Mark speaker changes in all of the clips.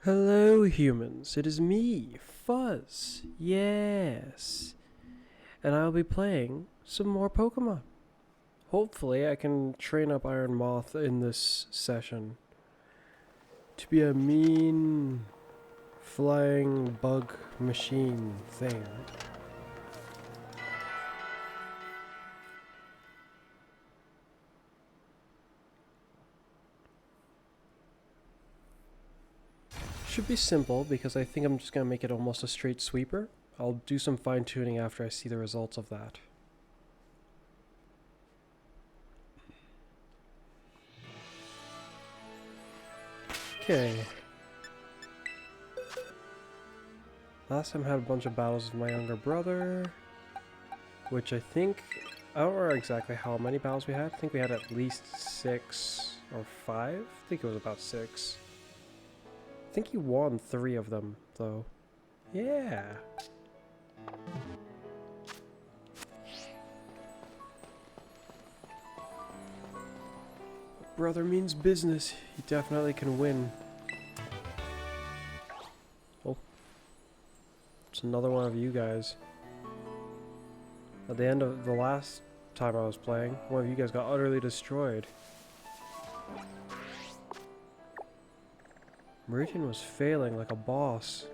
Speaker 1: Hello humans, it is me, Fuzz, yes, and I'll be playing some more Pokemon. Hopefully I can train up Iron Moth in this session to be a mean flying bug machine thing. Should be simple because I think I'm just going to make it almost a straight sweeper. I'll do some fine tuning after I see the results of that. Okay. Last time I had a bunch of battles with my younger brother, which I don't remember exactly how many battles we had. I think we had at least 6 or 5. I think it was about 6. I think he won 3 of them, though. Yeah. Brother means business. He definitely can win. Oh. It's another one of you guys. At the end of the last time I was playing, one of you guys got utterly destroyed. Meridian was failing like a boss.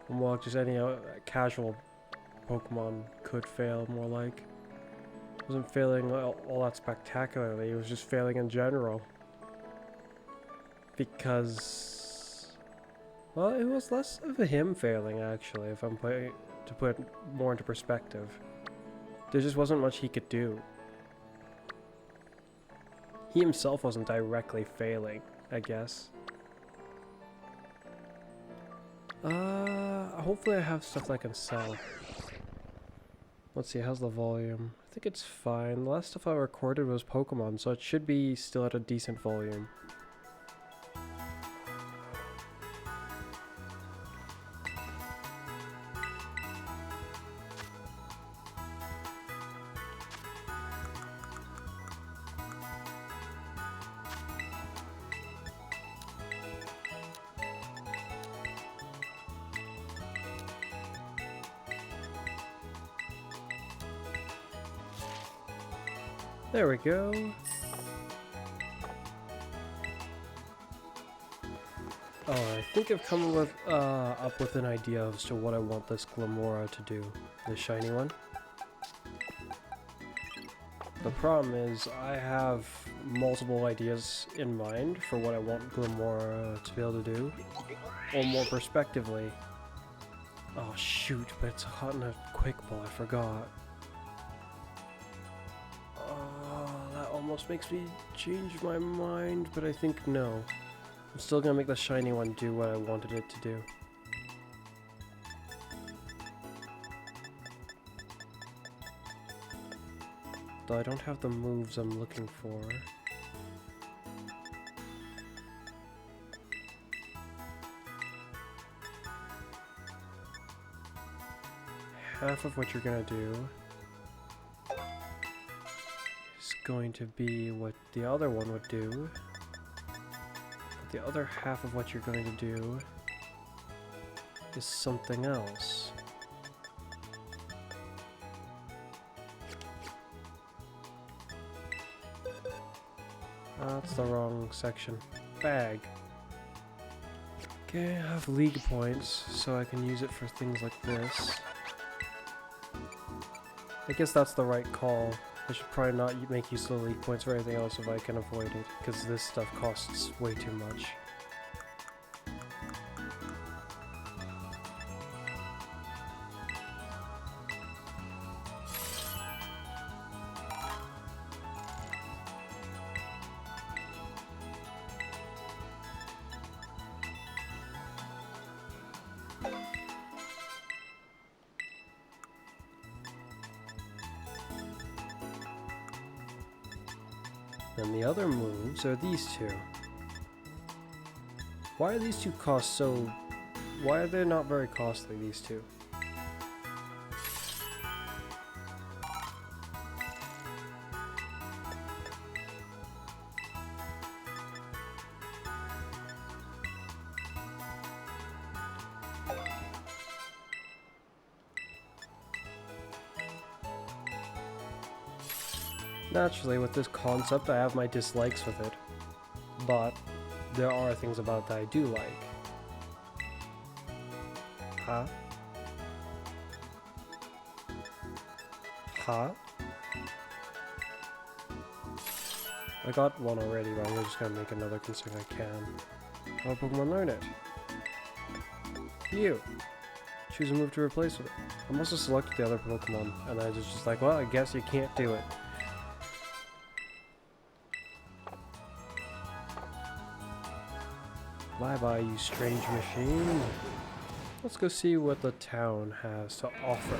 Speaker 1: Well, just any casual Pokemon could fail, more like. Wasn't failing all that spectacularly, it was just failing in general. Because... well, it was less of a him failing, actually, if I'm playing to put it more into perspective. There just wasn't much he could do. He himself wasn't directly failing, I guess. Hopefully I have stuff that I can sell. Let's see, how's the volume? I think it's fine. The last stuff I recorded was Pokemon, so it should be still at a decent volume. There we go. Oh, I think I've come up with an idea as to what I want this Glamora to do. The shiny one. The problem is, I have multiple ideas in mind for what I want Glamora to be able to do. Or more prospectively. Oh shoot, but it's hot in a quick ball, I forgot. Almost makes me change my mind, but I think no. I'm still gonna make the shiny one do what I wanted it to do. Though I don't have the moves I'm looking for. Half of what you're gonna do going to be what the other one would do. But the other half of what you're going to do is something else. That's the wrong section. Bag. Okay, I have league points, so I can use it for things like this. I guess that's the right call. I should probably not make use of the league points for anything else if I can avoid it, because this stuff costs way too much. And the other moves are these two. Why are these two why are they not very costly, these two? Naturally, with this concept, I have my dislikes with it. But there are things about it that I do like. Huh? Huh? I got one already, but I'm just gonna make another considering I can. How will Pokemon learn it? You. Choose a move to replace with it. I must have selected the other Pokemon, and I was just like, well, I guess you can't do it. Bye-bye, you strange machine. Let's go see what the town has to offer.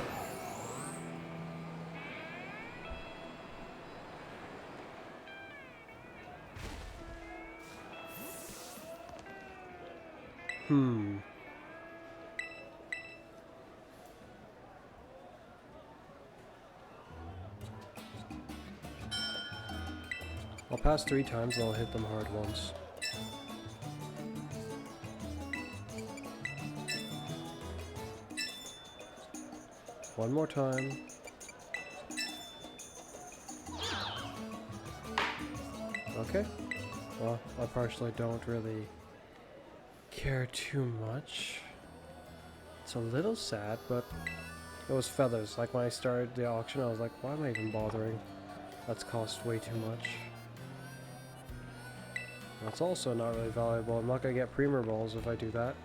Speaker 1: I'll pass 3 times and I'll hit them hard once. One more time. Okay. Well, I partially don't really care too much. It's a little sad, but it was feathers. Like when I started the auction, I was like, why am I even bothering? That's cost way too much. That's also not really valuable. I'm not gonna get Premier Balls if I do that.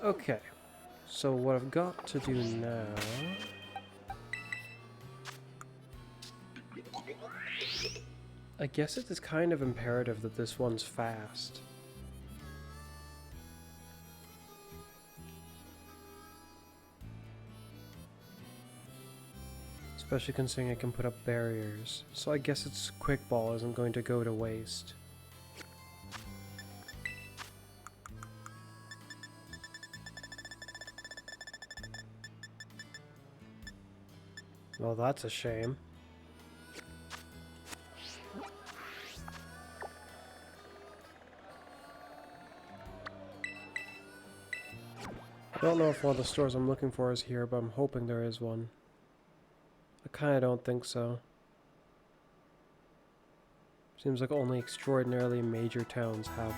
Speaker 1: Okay, so what I've got to do now... I guess it is kind of imperative that this one's fast. Especially considering I can put up barriers. So I guess its quick ball isn't going to go to waste. Well, that's a shame. I don't know if one of the stores I'm looking for is here, but I'm hoping there is one. I kinda don't think so. Seems like only extraordinarily major towns have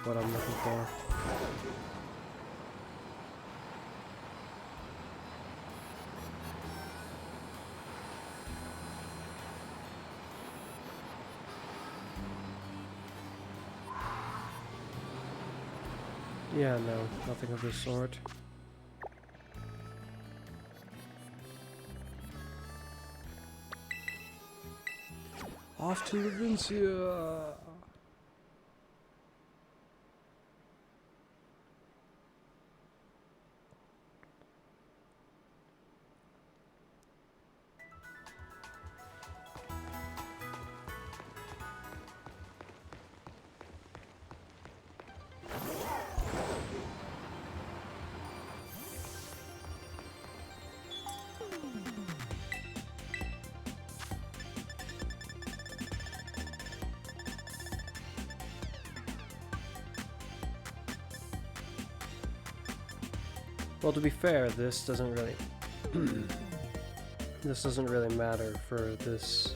Speaker 1: what I'm looking for. Yeah, no, nothing of the sort. Off to Levincia! Well, to be fair, this doesn't really this doesn't really matter for this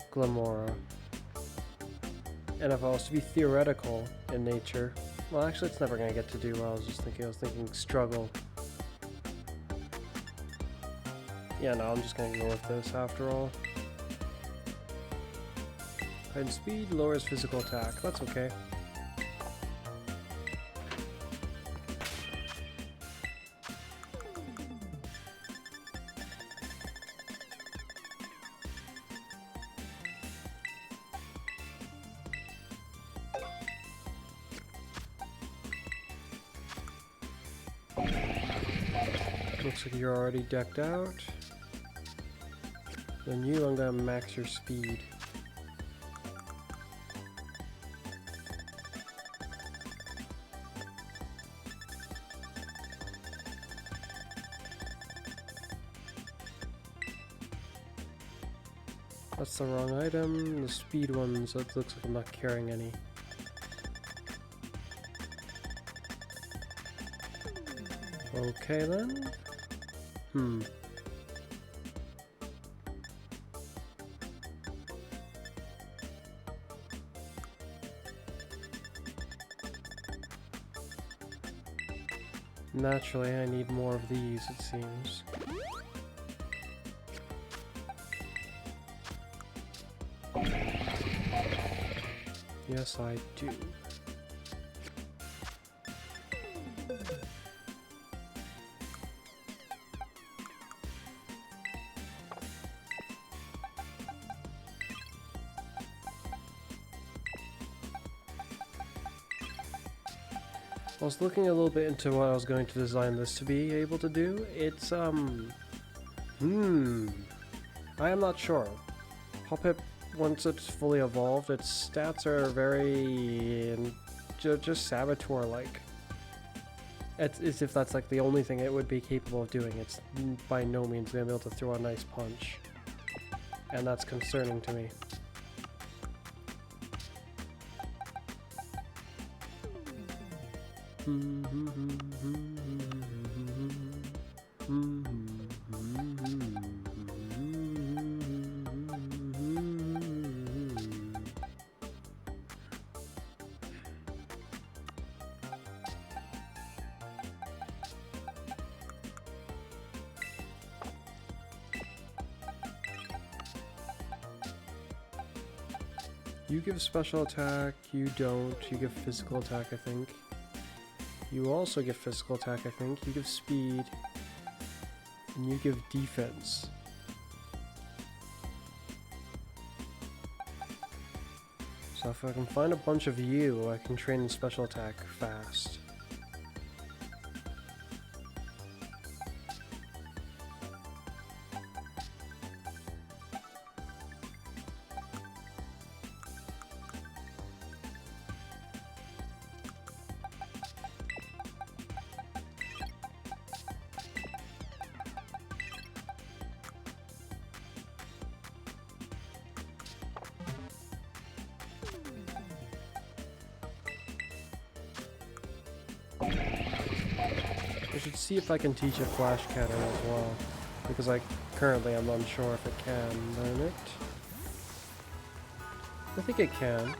Speaker 1: Glamora. And if I was to be theoretical in nature, well, actually, it's never gonna get to do well. I was thinking struggle. Yeah, no, I'm just gonna go with this after all. And speed lowers physical attack. That's okay. Looks like you're already decked out. Then you, I'm gonna max your speed. That's the wrong item. The speed ones, it looks like I'm not carrying any. Okay then. Naturally, I need more of these, it seems. Yes, I do. I was looking a little bit into what I was going to design this to be able to do. It's, I am not sure. Hoppip, once it's fully evolved, its stats are very, just Saboteur-like. It's as if that's like the only thing it would be capable of doing. It's by no means going to be able to throw a nice punch. And that's concerning to me. You give special attack, you don't. You give physical attack, I think. You also give physical attack, I think. You give speed. And you give defense. So if I can find a bunch of you, I can train in special attack fast. I should see if I can teach it flash cannon as well, because currently I'm unsure if it can learn it. I think it can.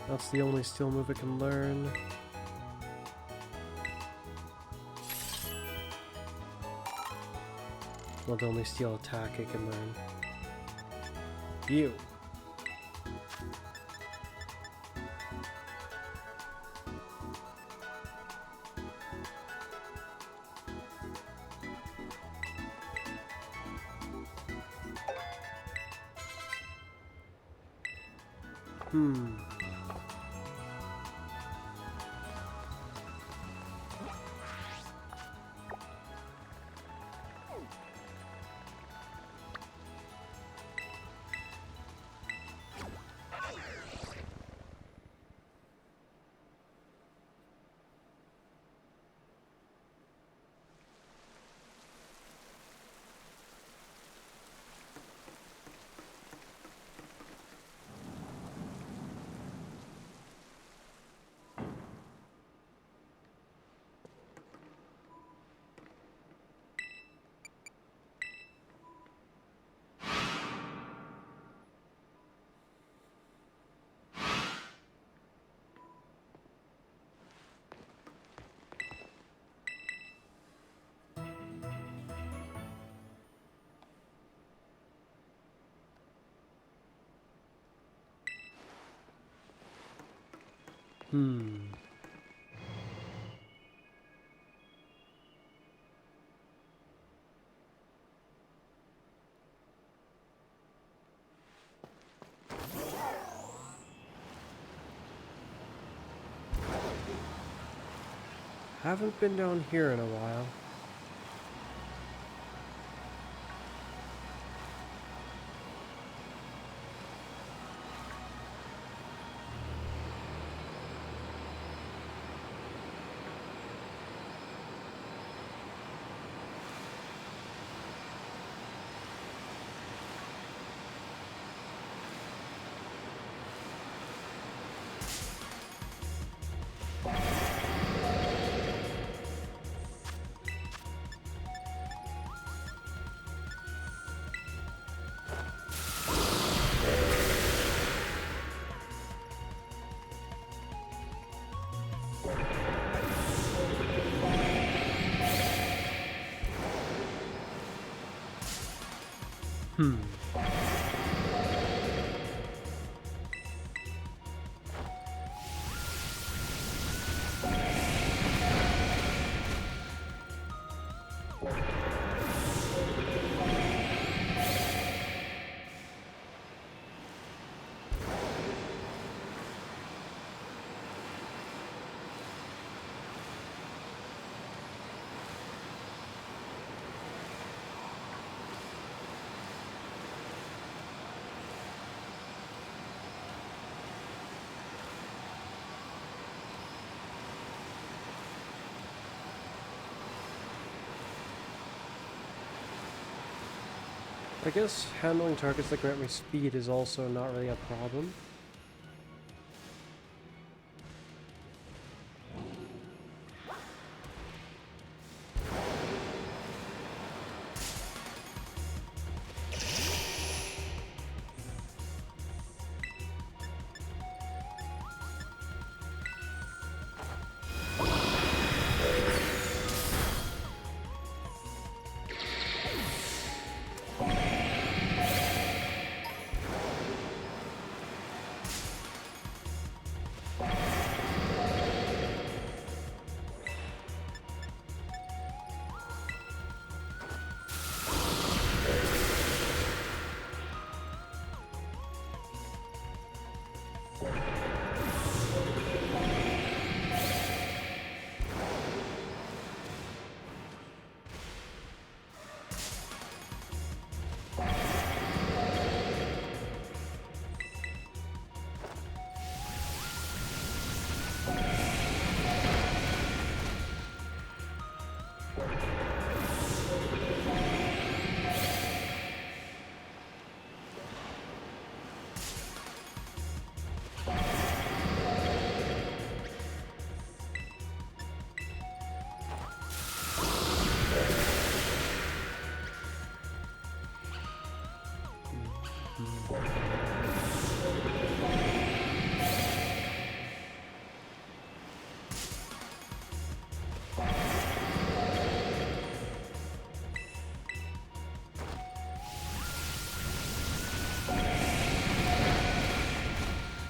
Speaker 1: That's the only steel move it can learn. Well, the only steel attack it can learn. You. Haven't been down here in a while. Hmm. I guess handling targets that grant me speed is also not really a problem.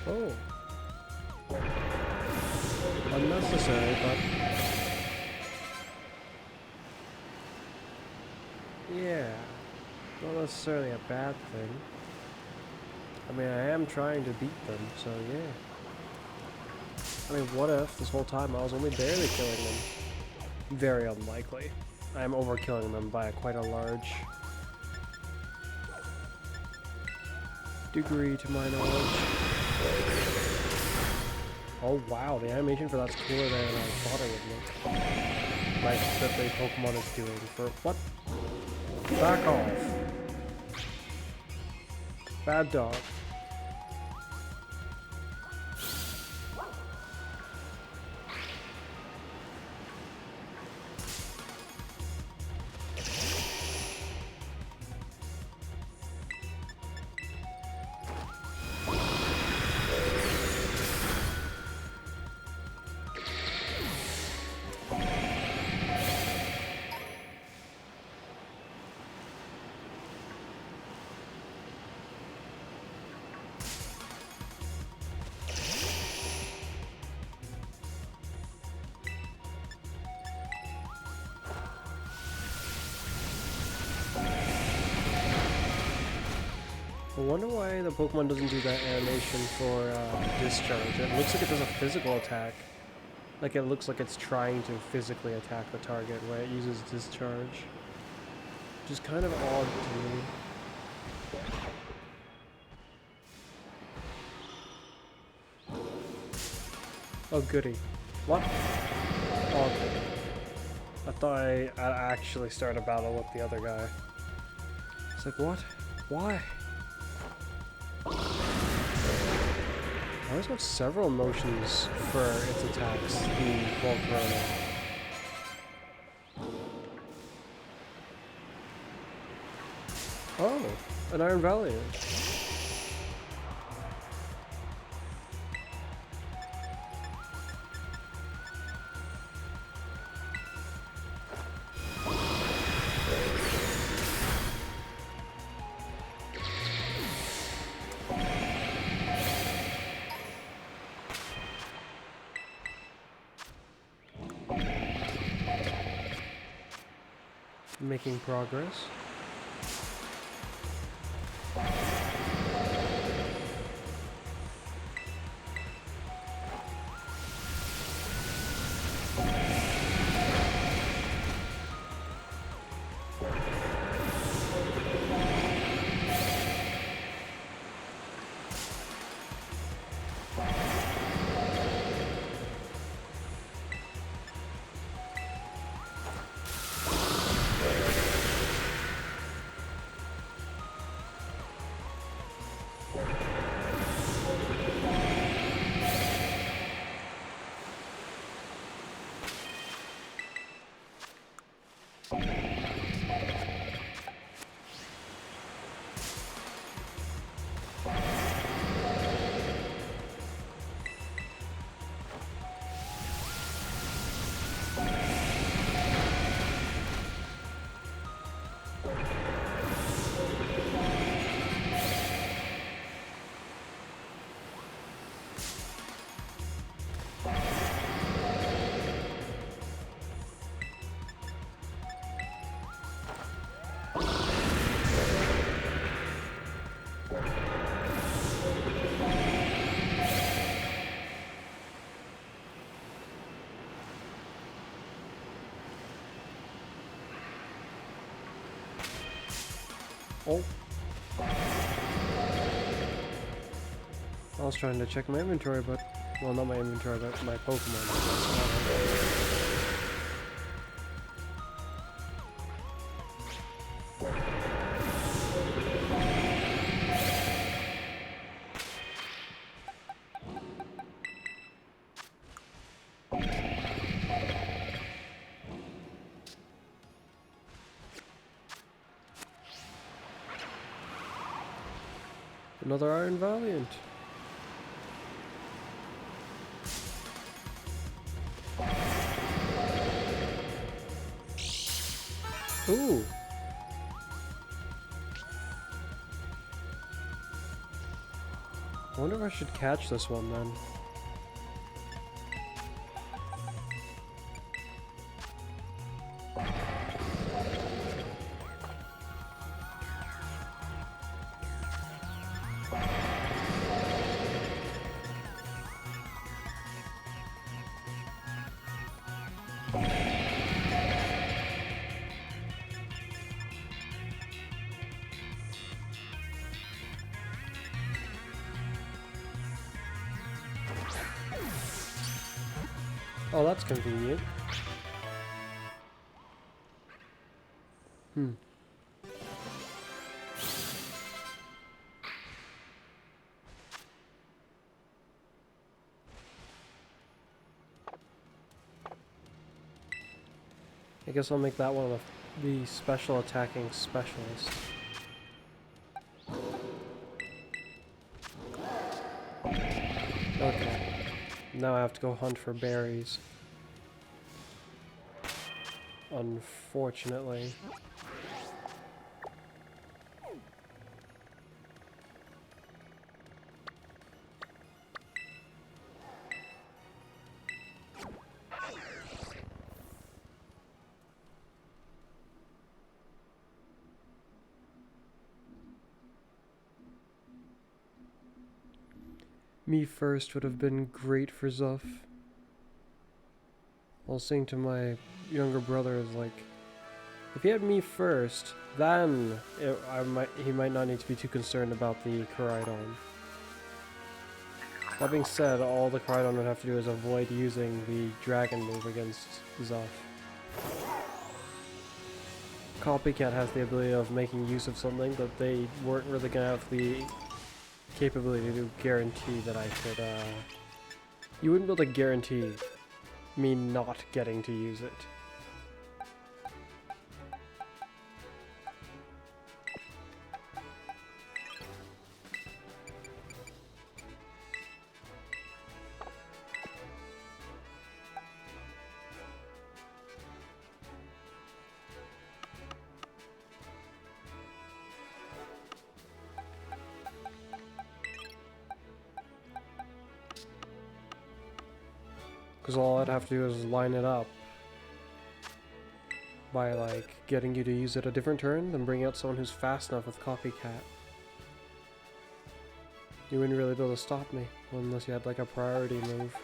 Speaker 1: Oh. Unnecessary, but... yeah. Not necessarily a bad thing. I mean, I am trying to beat them, so yeah. I mean, what if this whole time I was only barely killing them? Very unlikely. I am overkilling them by quite a large degree to my knowledge. Oh wow, the animation for that's cooler than I thought it would look. Like that the Pokemon is doing for what? Back off. Bad dog. I wonder why the Pokemon doesn't do that animation for discharge. It looks like it does a physical attack. Like it looks like it's trying to physically attack the target when it uses discharge. Which is kind of odd to me. Oh goody. What? Oh, okay. I thought I actually started a battle with the other guy. It's like, what? Why? I always got several motions for its attacks, the Volcarona. Oh, an Iron Valiant. Making progress. Oh. I was trying to check my inventory, but... Well, not my inventory, but my Pokemon. Another Iron Valiant. Ooh. I wonder if I should catch this one then. Oh, that's convenient. I guess I'll make that one of the special attacking specialist. Okay. Now I have to go hunt for berries. Unfortunately. Me first would have been great for Zuff. I was saying to my younger brother, like, if he had me first, then he might not need to be too concerned about the Koraidon. That being said, all the Koraidon would have to do is avoid using the dragon move against Zuff. Copycat has the ability of making use of something that they weren't really going to have the capability to guarantee that I could, you wouldn't be able to guarantee me not getting to use it. Because all I'd have to do is line it up. by like getting you to use it a different turn, then bring out someone who's fast enough with copycat. You wouldn't really be able to stop me unless you had like a priority move.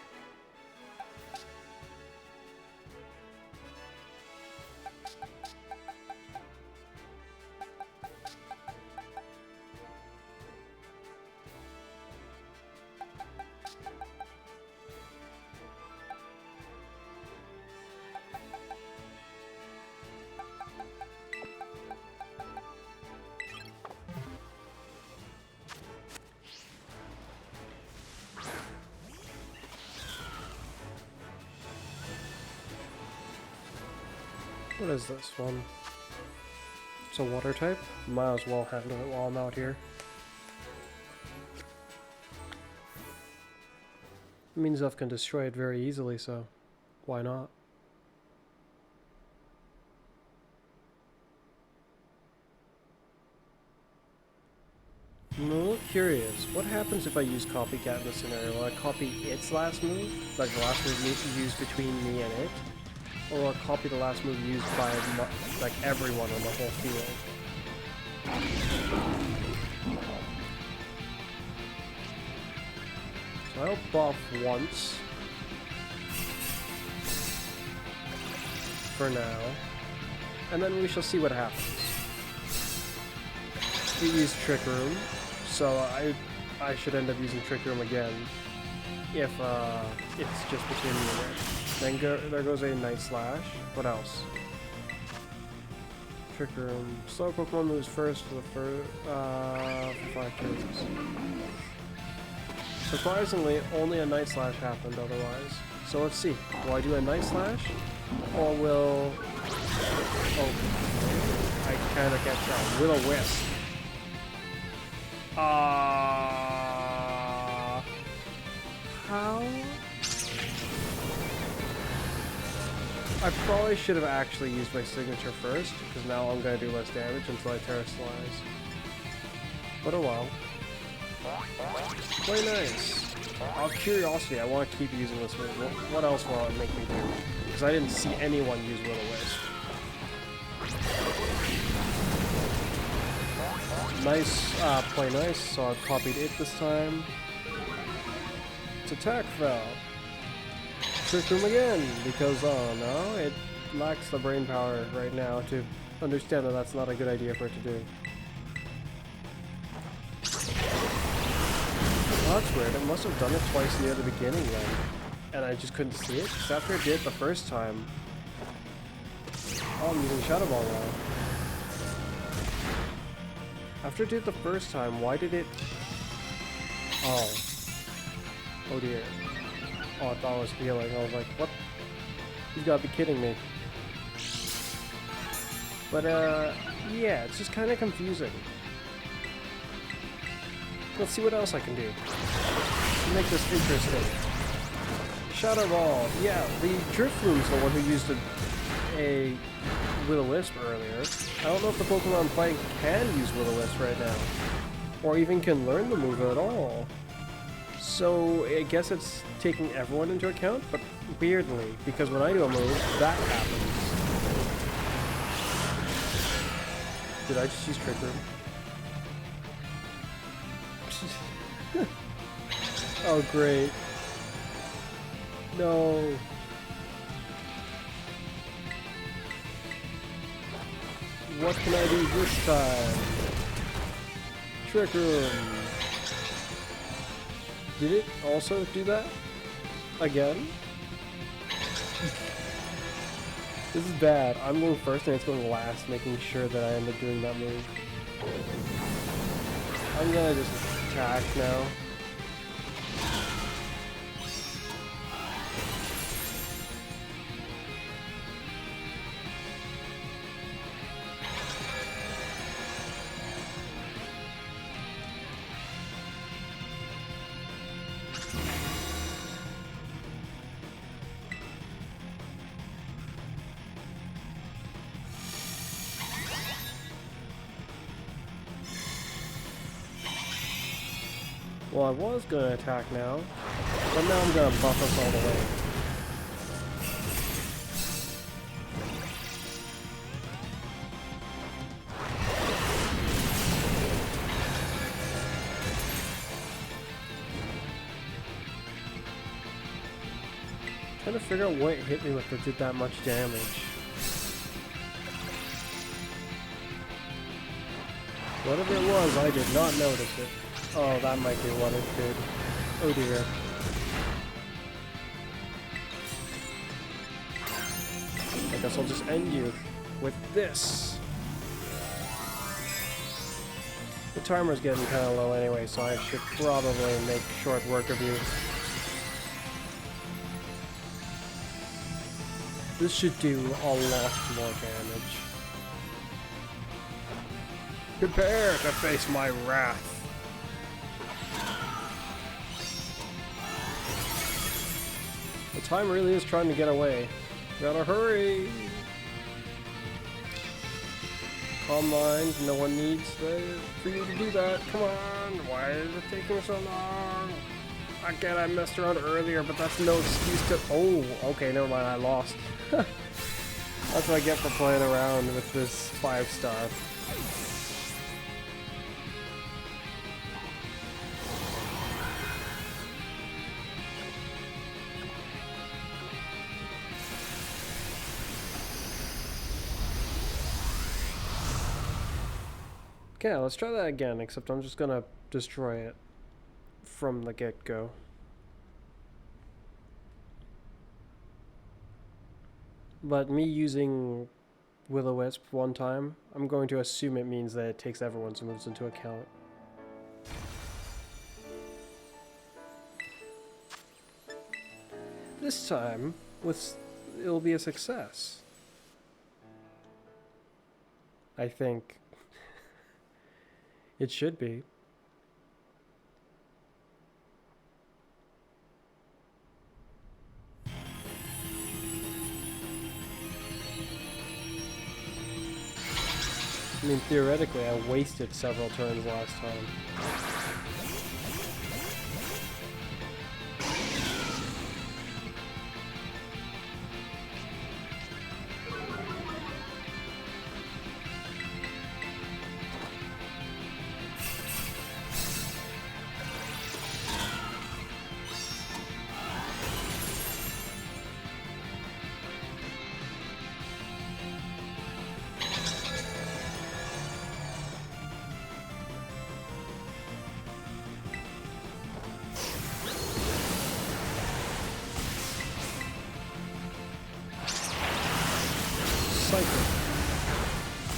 Speaker 1: What is this one? It's a water type? Might as well handle it while I'm out here. It means Elf can destroy it very easily, so why not? I'm a little curious. What happens if I use copycat in this scenario? Will I copy its last move? Like the last move used between me and it? Or will I copy the last move used by like everyone on the whole field? So I'll buff once. For now. And then we shall see what happens. We use Trick Room. So I should end up using Trick Room again. If it's just between me and it. Then there goes a Night Slash. What else? Trick Room. Slow Pokemon moves first for 5 turns. Surprisingly, only a Night Slash happened otherwise. So let's see. Will I do a Night Slash? Or will... Oh, I kinda can't tell. Will-O-Wisp. How? I probably should have actually used my signature first, because now I'm going to do less damage until I Terrasilize. But oh well. Play nice. Out of curiosity, I want to keep using this move. What else will it make me do? Because I didn't see anyone use Will-O-Wisp. Nice, play nice, so I've copied it this time. It's Attack Valve. Trick Room again, because oh no, it lacks the brain power right now to understand that that's not a good idea for it to do. Well, that's weird, it must have done it twice near the beginning then, and I just couldn't see it, because after it did it the first time... Oh, I'm using Shadow Ball now. After it did it the first time, why did it... Oh. Oh dear. Oh, I thought I was healing. I was like, what? You've got to be kidding me. But, yeah, it's just kind of confusing. Let's see what else I can do to make this interesting. Shadow Ball. Yeah, the Drifloon's the one who used a Will-O-Wisp earlier. I don't know if the Pokemon I'm playing can use Will-O-Wisp right now. Or even can learn the move at all. So I guess it's taking everyone into account, but weirdly, because when I do a move, that happens. Did I just use Trick Room? Oh great. No. What can I do this time? Trick Room. Did it also do that? Again? This is bad. I'm going first and it's going last, making sure that I end up doing that move. I'm gonna just attack now. Well, I was going to attack now, but now I'm going to buff us all the way. Trying to figure out what it hit me with that did that much damage. Whatever it was, I did not notice it. Oh, that might be what it did. Oh dear. I guess I'll just end you with this. The timer's getting kind of low anyway, so I should probably make short work of you. This should do a lot more damage. Prepare to face my wrath. The time really is trying to get away. Gotta hurry. Calm mind, no one needs for you to do that. Come on, why is it taking so long? Again, I messed around earlier, but that's no excuse to... Oh, okay, never mind, I lost. That's what I get for playing around with this 5-star. Okay, let's try that again, except I'm just gonna destroy it from the get-go. But me using Will-O-Wisp one time, I'm going to assume it means that it takes everyone's moves into account. This time, it'll be a success. I think. It should be. I mean, theoretically, I wasted several turns last time.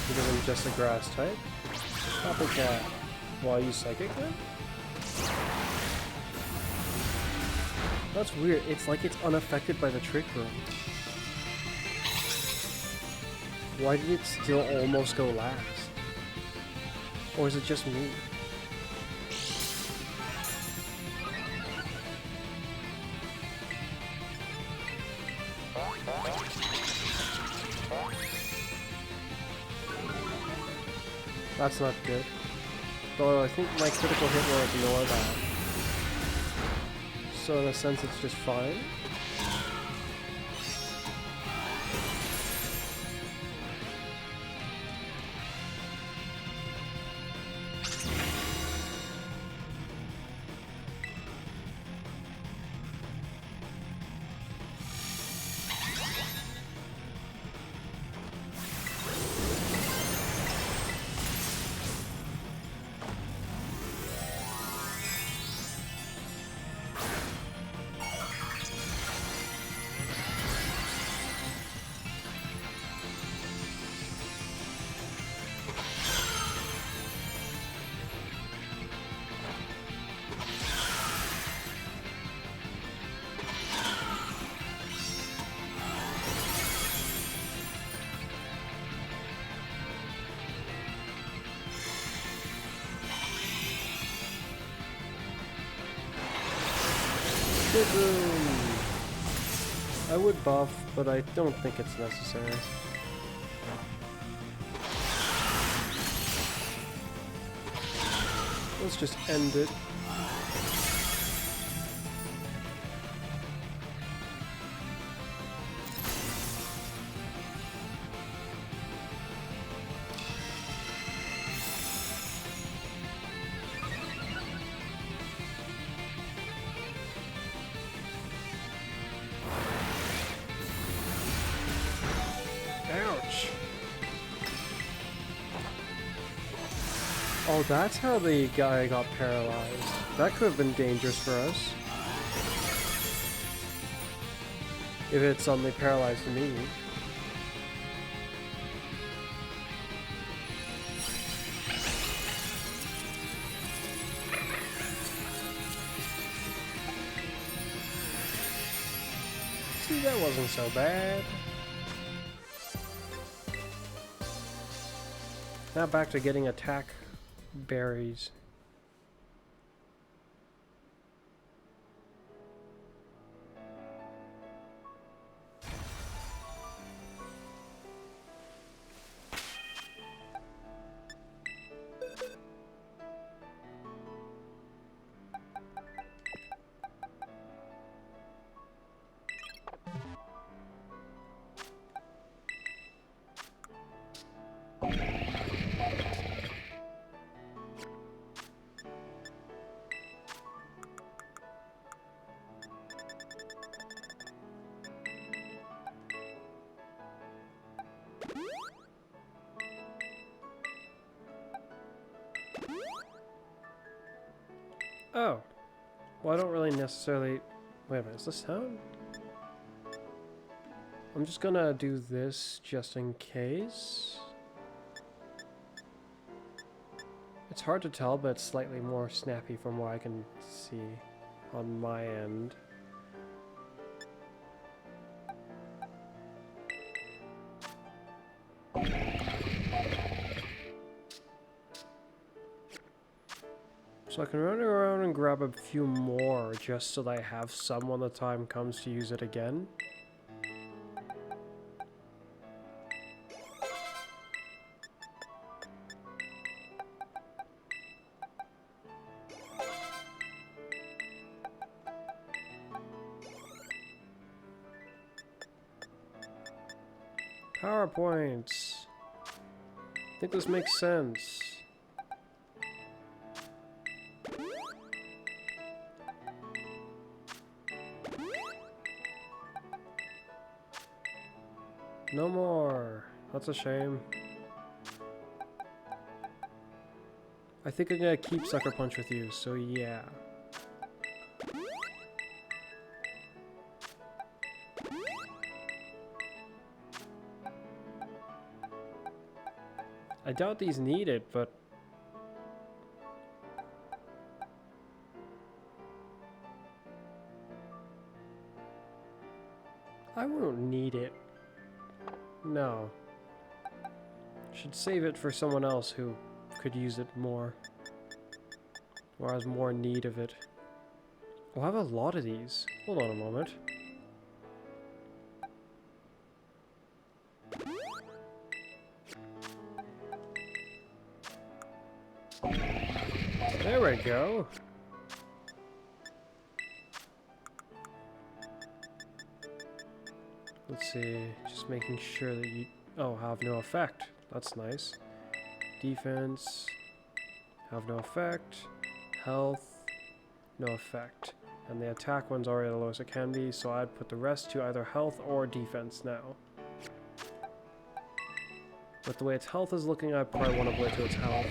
Speaker 1: Because I'm just a grass type. Copycat. Well, I use psychic then? That's weird. It's like it's unaffected by the trick room. Why did it still almost go last? Or is it just me? That's not good. Though I think my critical hit will ignore that. So in a sense it's just fine. I would buff, but I don't think it's necessary. Let's just end it. Oh, that's how the guy got paralyzed. That could have been dangerous for us. If it suddenly paralyzed me. See, that wasn't so bad. Now back to getting attack berries. Oh. Well, I don't really necessarily... Wait a minute, is this town? I'm just gonna do this just in case. It's hard to tell, but it's slightly more snappy from what I can see on my end. So I can run around and grab a few more just so that I have some when the time comes to use it again. PowerPoints. I think this makes sense. No more. That's a shame. I think I'm gonna keep Sucker Punch with you, so yeah. I doubt these need it, but... I won't need it. No. Should save it for someone else who could use it more. Or has more need of it. We'll have a lot of these. Hold on a moment. There we go. Let's see, just making sure that you... Oh, have no effect. That's nice. Defense. Have no effect. Health. No effect. And the attack one's already the lowest it can be, so I'd put the rest to either health or defense now. But the way its health is looking, I probably want to put it to its health.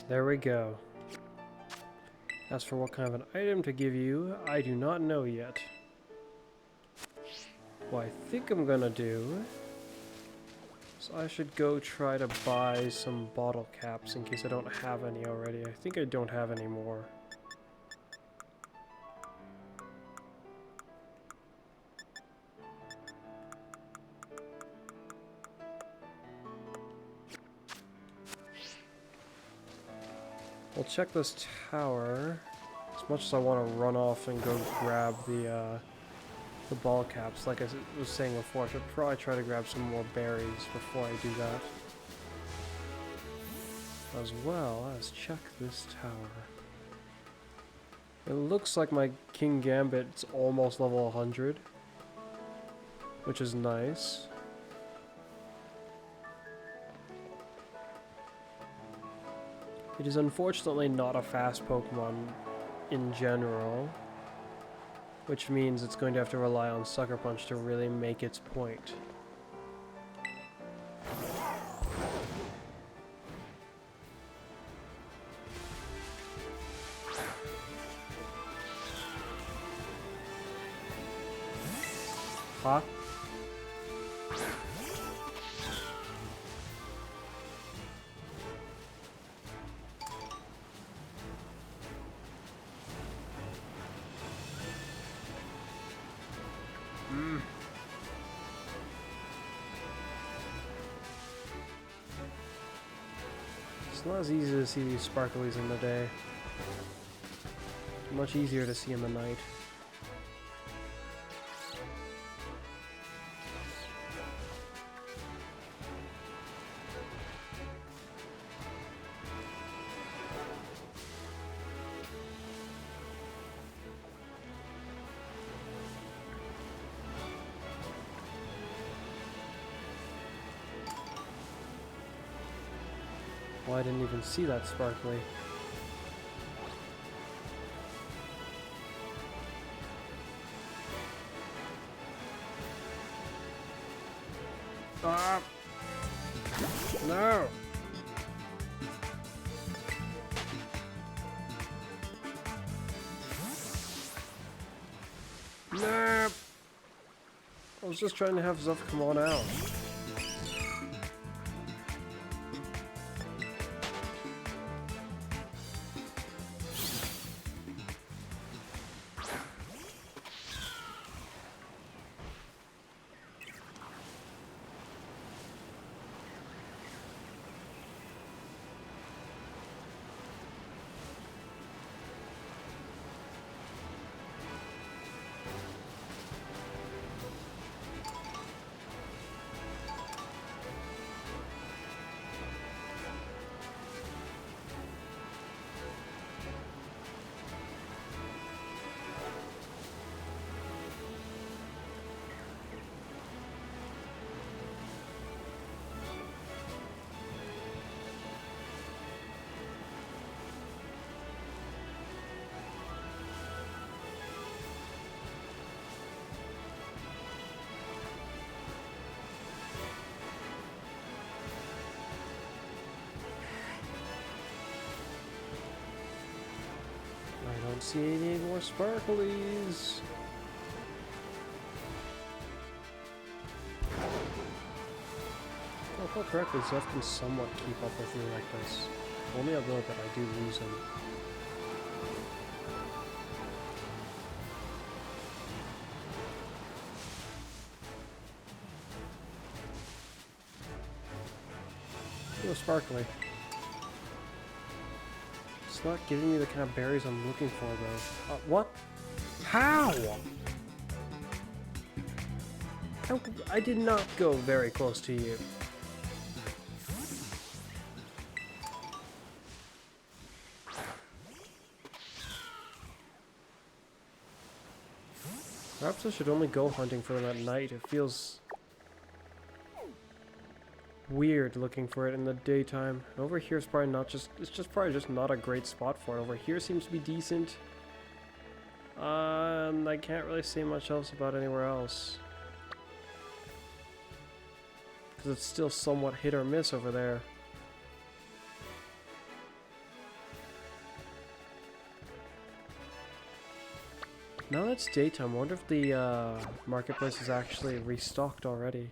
Speaker 1: There we go. As for what kind of an item to give you, I do not know yet. What I think I'm gonna do is I should go try to buy some bottle caps in case I don't have any already. I think I don't have any more. We'll check this tower. As much as I want to run off and go grab the ball caps, like I was saying before, I should probably try to grab some more berries before I do that. as well as check this tower. It looks like my King Gambit's almost level 100, which is nice. It is unfortunately not a fast Pokemon in general, which means it's going to have to rely on Sucker Punch to really make its point. Huh? It's not as easy to see these sparklies in the day. Much easier to see in the night. Well, I didn't even see that sparkly. Ah! No! No! I was just trying to have Zuff come on out. I don't see any more sparklies. If I recall correctly, Zuff can somewhat keep up with me like this. Only a little bit, I do lose him. Oh, sparkly. It's not giving me the kind of berries I'm looking for, though. What? How? I did not go very close to you. Perhaps I should only go hunting for them at night. It feels weird looking for it in the daytime. Over here is probably not just, it's just probably just not a great spot for it. Over here seems to be decent. I can't really say much else about anywhere else. Because it's still somewhat hit or miss over there. Now that it's daytime, I wonder if the marketplace is actually restocked already.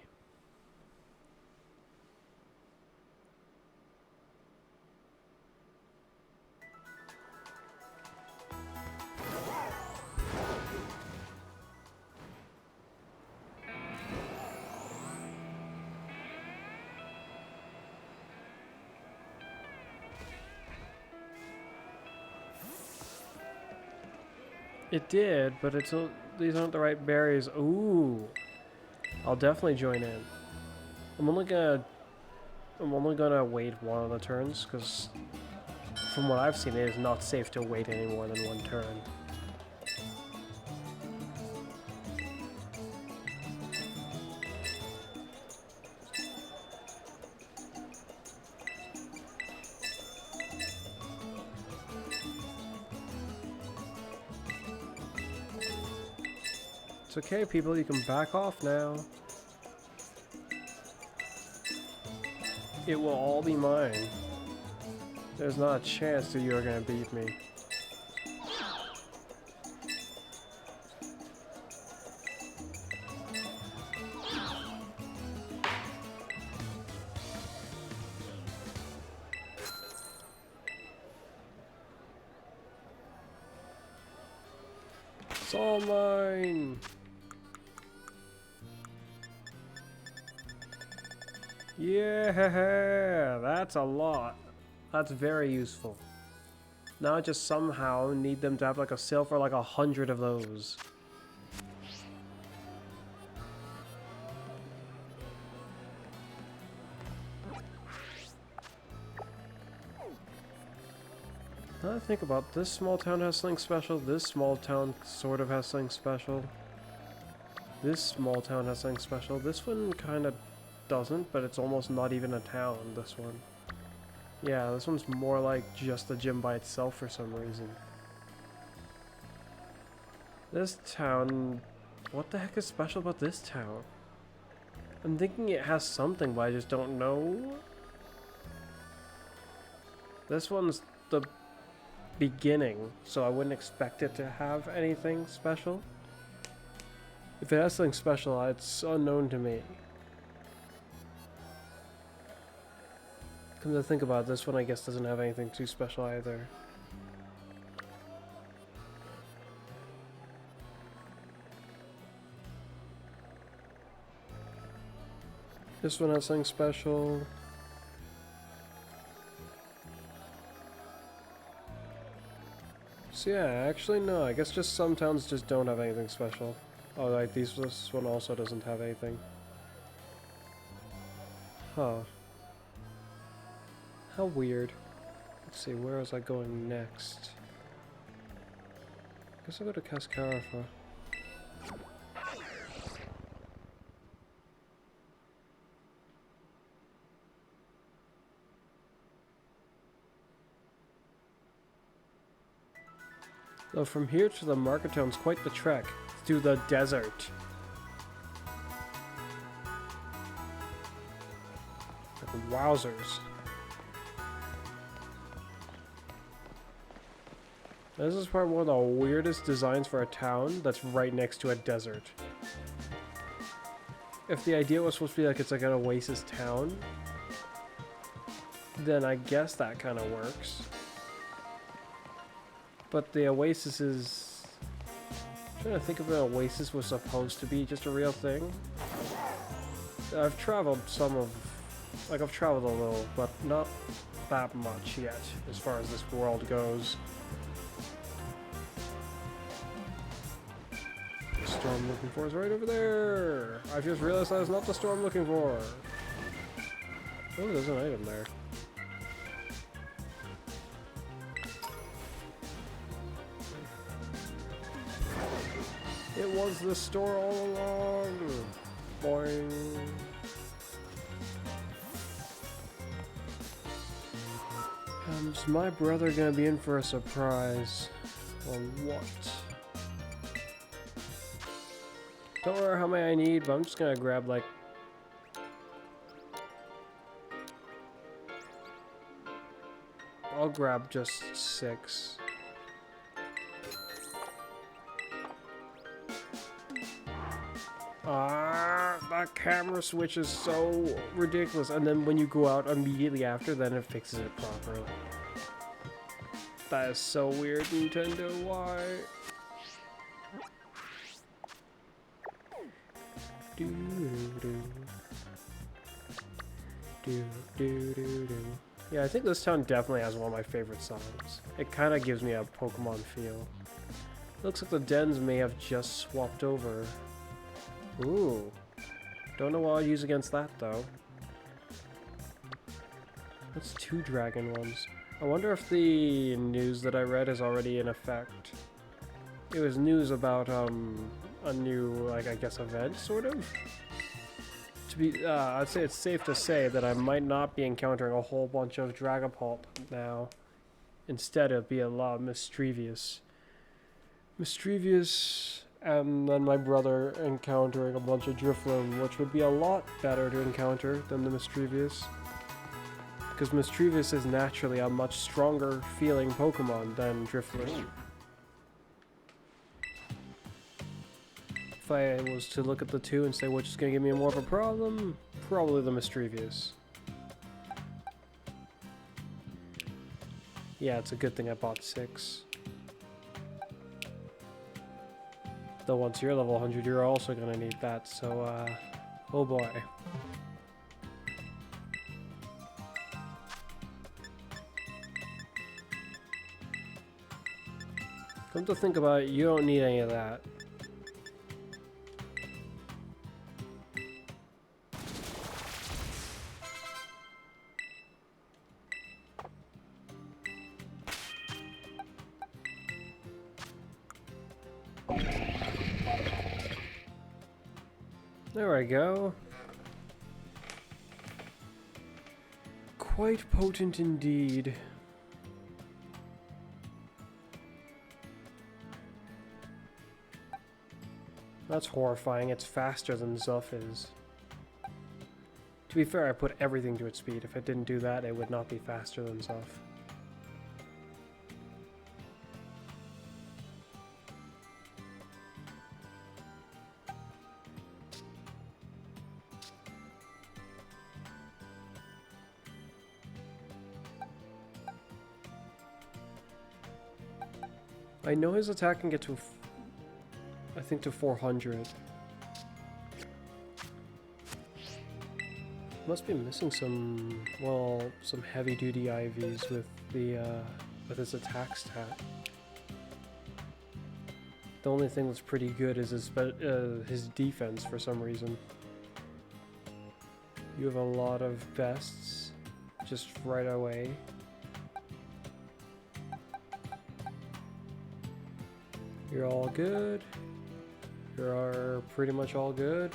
Speaker 1: It did, but it's these aren't the right berries. Ooh, I'll definitely join in. I'm only gonna I'm only gonna wait one of the turns, because from what I've seen, it is not safe to wait any more than one turn. It's okay, people, you can back off now. It will all be mine. There's not a chance that you're gonna beat me. It's all mine! Yeah, that's a lot. That's very useful. Now I just somehow need them to have like a sale for like 100 of those. Now I think about this small town has something special, this small town sort of has something special. This small town has something special. This one kind of doesn't, but it's almost not even a town, this one. Yeah, this one's more like just a gym by itself for some reason. This town... What the heck is special about this town? I'm thinking it has something, but I just don't know. This one's the beginning, so I wouldn't expect it to have anything special. If it has something special, it's unknown to me. Come to think about it, this one, I guess doesn't have anything too special either. This one has something special. So yeah, actually no, I guess just some towns just don't have anything special. Oh, like this one also doesn't have anything. Huh. How weird. Let's see, where was I going next? Guess I'll go to Cascarafa. Though from here to the market town's quite the trek. Through the desert. Like, wowzers. This is probably one of the weirdest designs for a town that's right next to a desert. If the idea was supposed to be like it's like an oasis town, then I guess that kind of works. But the oasis is... I'm trying to think if an oasis was supposed to be just a real thing. I've traveled some of... Like, I've traveled a little, but not that much yet, as far as this world goes. The storm I'm looking for is right over there! I just realized that is not the storm I'm looking for! Oh, there's an item there. It was the store all along! Boing! Is my brother gonna be in for a surprise? Or what? Don't worry how many I need, but I'm just gonna grab like... I'll grab just 6. That camera switch is so ridiculous, and then when you go out immediately after, then it fixes it properly. That is so weird, Nintendo, why? Yeah, I think this town definitely has one of my favorite songs. It kind of gives me a Pokemon feel. Looks like the dens may have just swapped over. Ooh. Don't know what I'll use against that, though. That's 2 dragon ones. I wonder if the news that I read is already in effect. It was news about a new, like, I guess, event, sort of. To be, I'd say it's safe to say that I might not be encountering a whole bunch of Dragapult now. Instead, it'd be a lot of Mischievous. And then my brother encountering a bunch of Drifloon, which would be a lot better to encounter than the Mischievous. Because Mischievous is naturally a much stronger feeling Pokemon than Drifloon. If I was to look at the two and say which is going to give me more of a problem, probably the Mischievous. Yeah, it's a good thing I bought 6. Though once you're level 100, you're also going to need that, so, oh boy. Come to think about it, you don't need any of that. There we go. Quite potent indeed. That's horrifying. It's faster than Zuff is. To be fair, I put everything to its speed. If it didn't do that, it would not be faster than Zuff. I know his attack can get to, I think, to 400. Must be missing some, well, some heavy-duty IVs with the, with his attack stat. The only thing that's pretty good is his defense for some reason. You have a lot of bests just right away. You're all good. You're pretty much all good.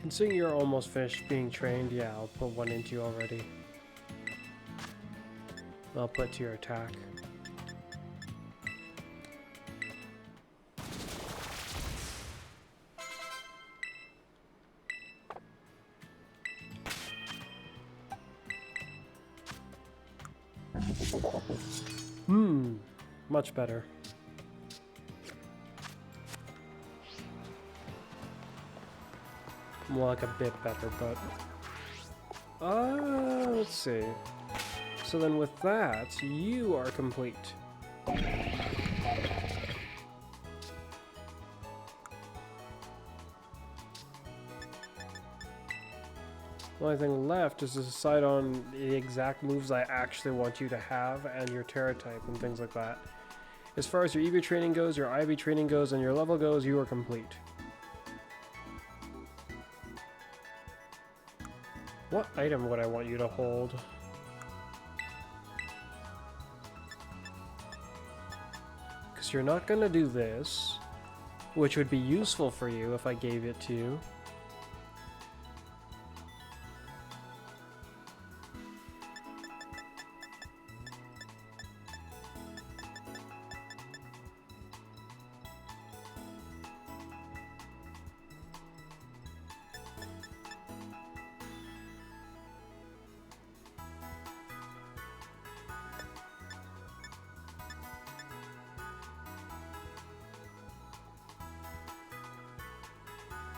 Speaker 1: Considering you're almost finished being trained, yeah, I'll put 1 into you already. I'll put to your attack. Much better. More like a bit better, but... let's see. So then with that, you are complete. The only thing left is to decide on the exact moves I actually want you to have and your Terra type and things like that. As far as your EV training goes, your IV training goes, and your level goes, you are complete. What item would I want you to hold? Because you're not going to do this, which would be useful for you if I gave it to you.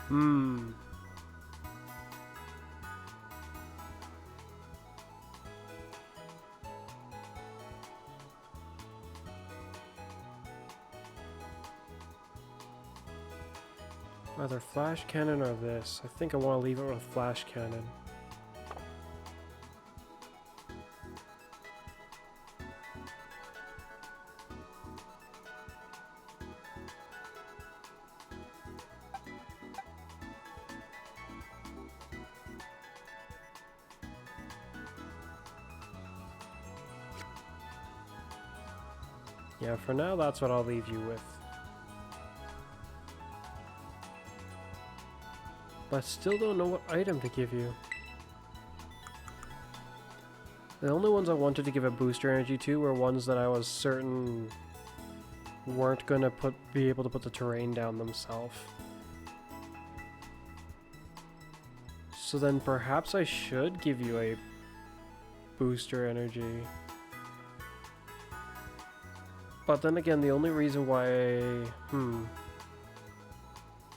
Speaker 1: Hmm. Either flash cannon or this. I think I want to leave it with flash cannon. Yeah, for now that's what I'll leave you with. But I still don't know what item to give you. The only ones I wanted to give a booster energy to were ones that I was certain weren't gonna be able to put the terrain down themselves. So then perhaps I should give you a booster energy. But then again, the only reason why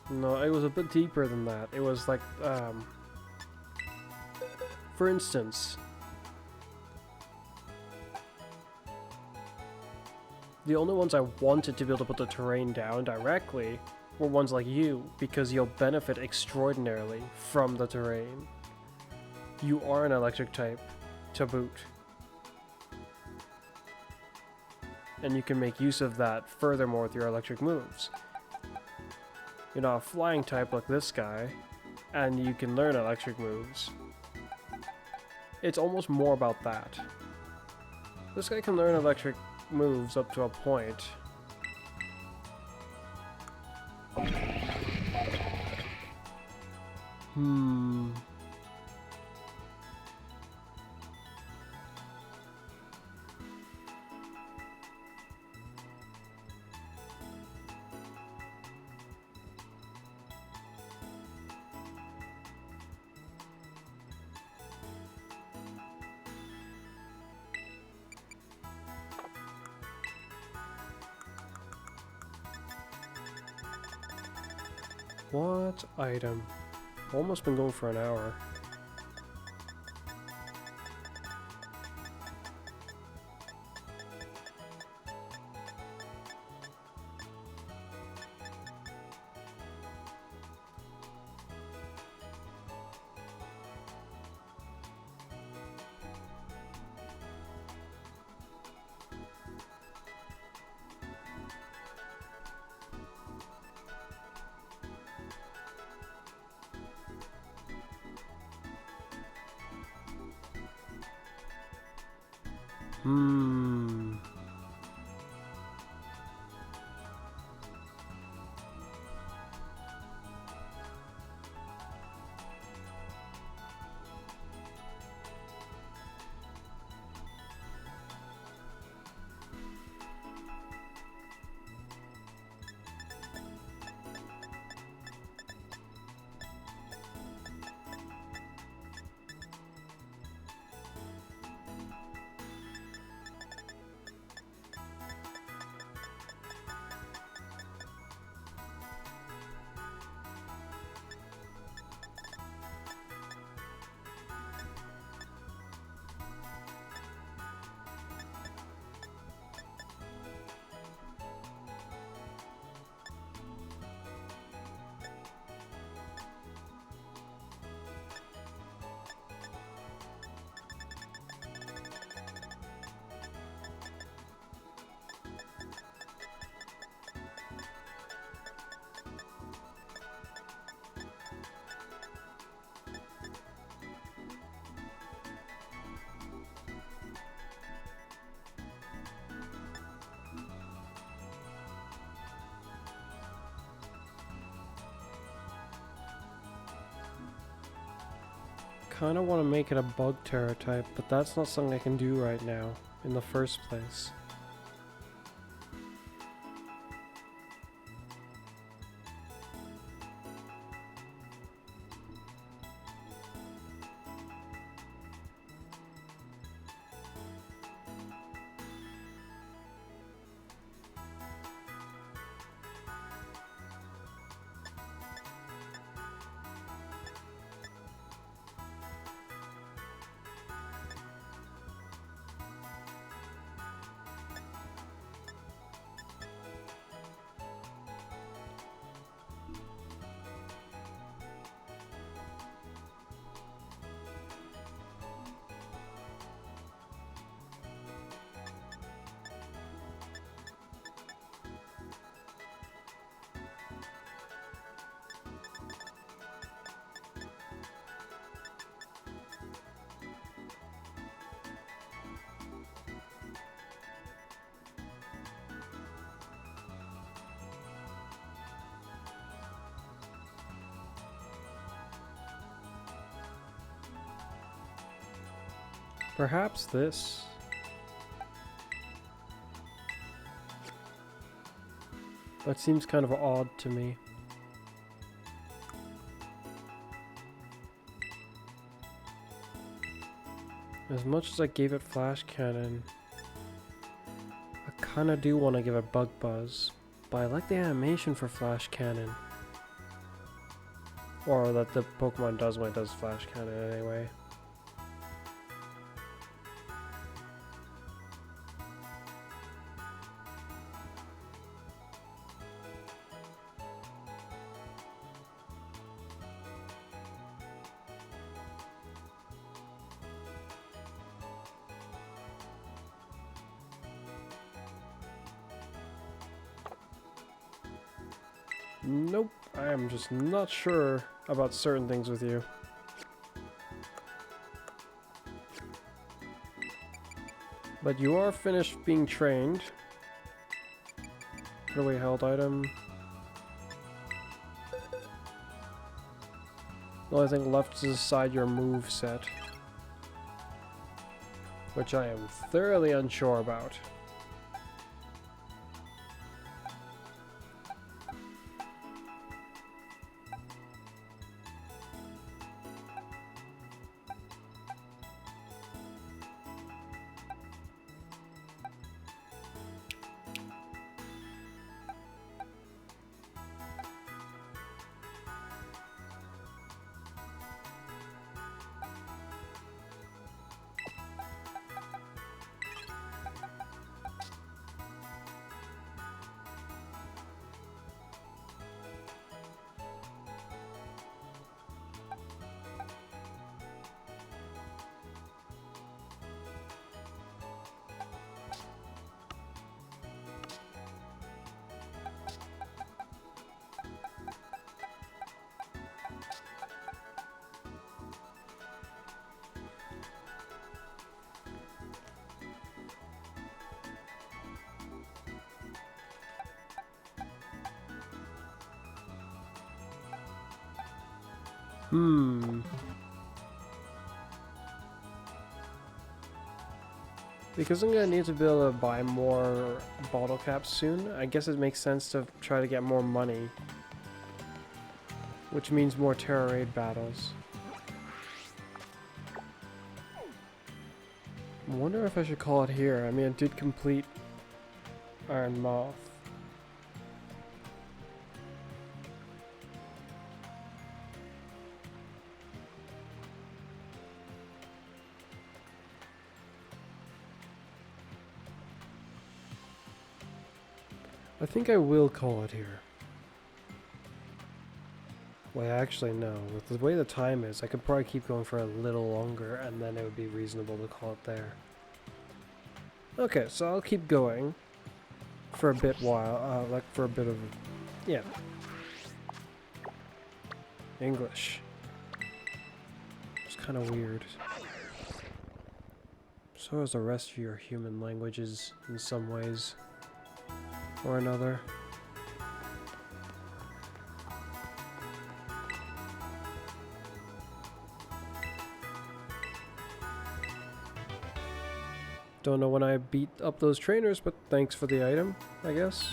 Speaker 1: no, it was a bit deeper than that. It was like, for instance, the only ones I wanted to be able to put the terrain down directly were ones like you, because you'll benefit extraordinarily from the terrain. You are an electric type, to boot. And you can make use of that furthermore with your electric moves. You're not a flying type like this guy, and you can learn electric moves. It's almost more about that. This guy can learn electric moves up to a point. What item? Almost been going for an hour. Kinda want to make it a bug terror type, but that's not something I can do right now, in the first place. Perhaps this. That seems kind of odd to me. As much as I gave it flash cannon, I kinda do want to give it bug buzz, but I like the animation for flash cannon. Or that the Pokemon does when it does flash cannon anyway. Nope, I am just not sure about certain things with you. But you are finished being trained. Put away held item. The only thing left is decide your move set, which I am thoroughly unsure about. Because I'm gonna need to be able to buy more bottle caps soon, I guess it makes sense to try to get more money. Which means more Terra Raid battles. I wonder if I should call it here. I mean, I did complete Iron Moth. I think I will call it here. Well, actually, no. With the way the time is, I could probably keep going for a little longer, and then it would be reasonable to call it there. Okay, so I'll keep going for a bit while, like for a bit of, yeah. English. It's kind of weird. So is the rest of your human languages in some ways or another. Don't know when I beat up those trainers, but thanks for the item, I guess.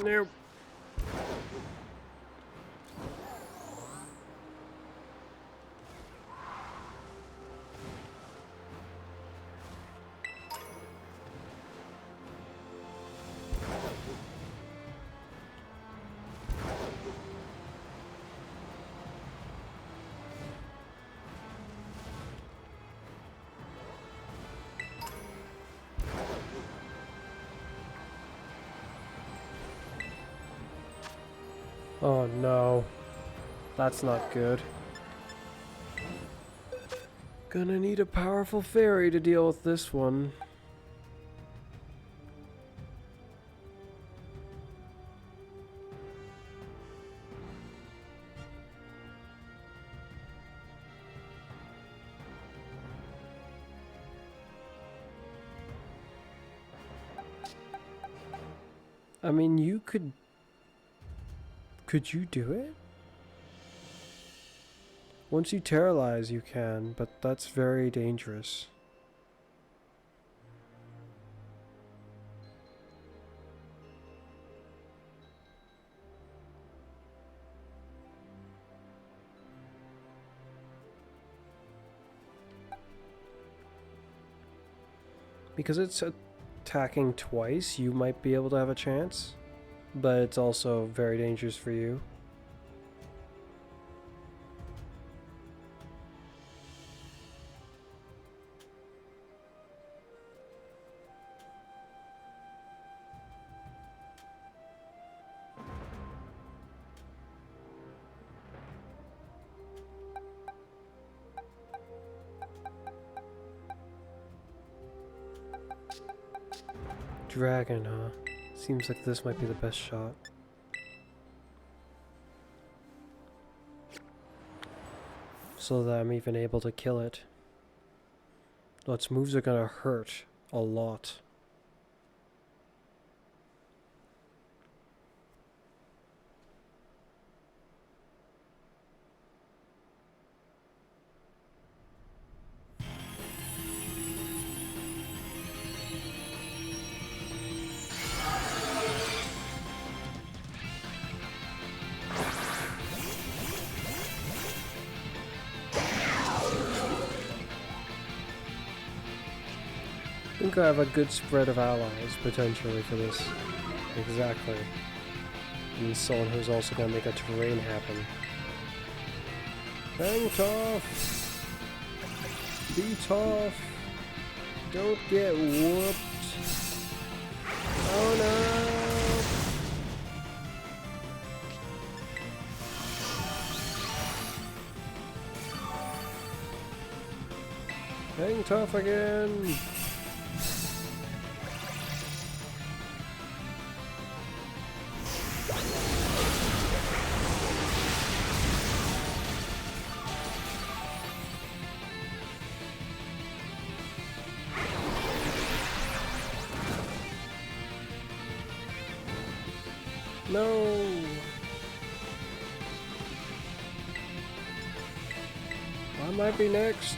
Speaker 1: Nope. Oh no, that's not good. Gonna need a powerful fairy to deal with this one. I mean, you could... Could you do it? Once you terrorize, you can, but that's very dangerous. Because it's attacking twice, you might be able to have a chance, but it's also very dangerous for you. Dragon, huh? Seems like this might be the best shot. So that I'm even able to kill it. Though its moves are gonna hurt a lot. I think I have a good spread of allies, potentially, for this. Exactly. And someone who's also gonna make a terrain happen. Hang tough! Be tough! Don't get whooped! Oh no! Hang tough again! No! I might be next.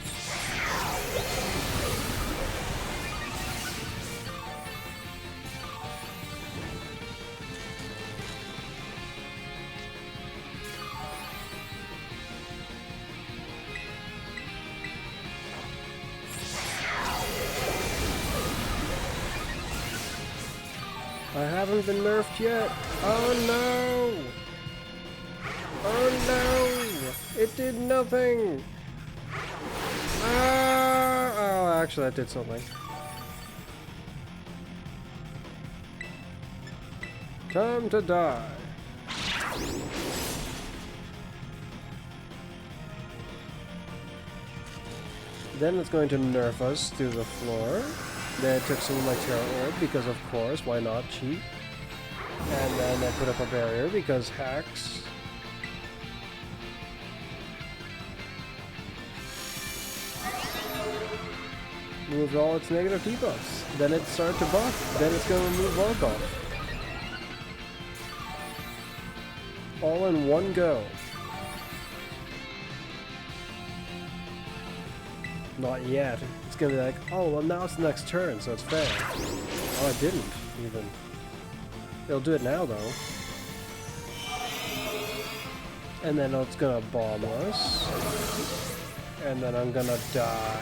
Speaker 1: I haven't been nerfed yet. Oh no! Oh no! It did nothing! Ah! Oh, actually that did something. Time to die. Then it's going to nerf us through the floor. Then I took some of my Terror Orb because of course, why not cheat? And then I put up a barrier because hacks. Moved all its negative debuffs. Then it started to buff. Then it's going to remove Volkov. All in one go. Not yet. It's gonna be like, oh, well now it's the next turn, so it's fair. Oh, it didn't, even. It'll do it now, though. And then it's gonna bomb us. And then I'm gonna die.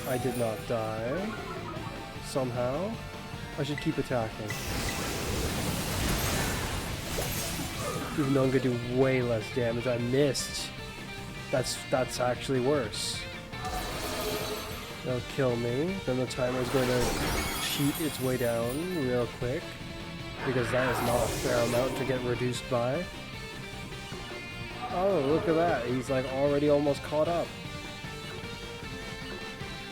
Speaker 1: I did not die. Somehow. I should keep attacking. Even though I'm gonna do way less damage, I missed. That's actually worse. They'll kill me. Then the timer's going to cheat its way down real quick. Because that is not a fair amount to get reduced by. Oh, look at that. He's like already almost caught up.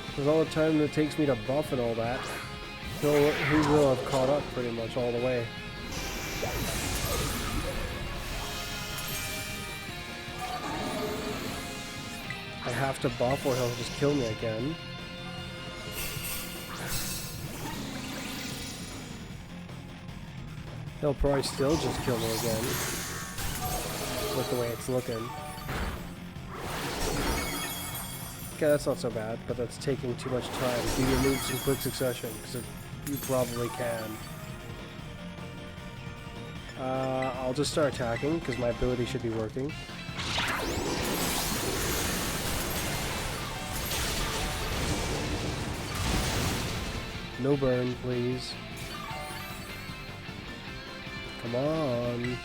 Speaker 1: Because all the time it takes me to buff and all that, he will have caught up pretty much all the way. I have to buff or he'll just kill me again. He'll probably still just kill me again. With the way it's looking. Okay, that's not so bad, but that's taking too much time. Do your moves in quick succession, because you probably can. I'll just start attacking, because my ability should be working. No burn, please. Come on.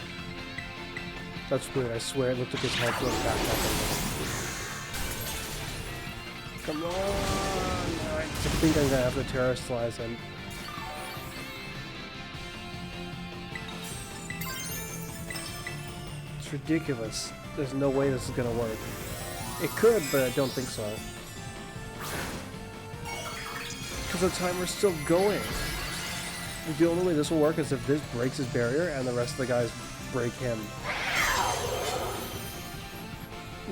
Speaker 1: That's weird, I swear it looked like his health went back up a little. Come on! I think I'm gonna have to terrestrialize him. It's ridiculous. There's no way this is gonna work. It could, but I don't think so. Because the timer's still going. The only way this will work is if this breaks his barrier and the rest of the guys break him.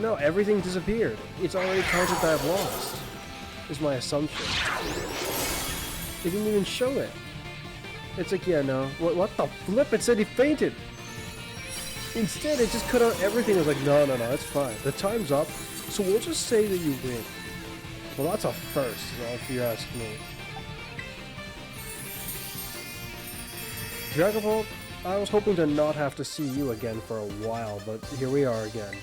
Speaker 1: No, everything disappeared. It's already counted that I've lost. Is my assumption. It didn't even show it. It's like, yeah, no. What the flip? It said he fainted. Instead, it just cut out everything. It was like, no, it's fine. The time's up, so we'll just say that you win. Well, that's a first, if you ask me. Dragon Ball, I was hoping to not have to see you again for a while, but here we are again.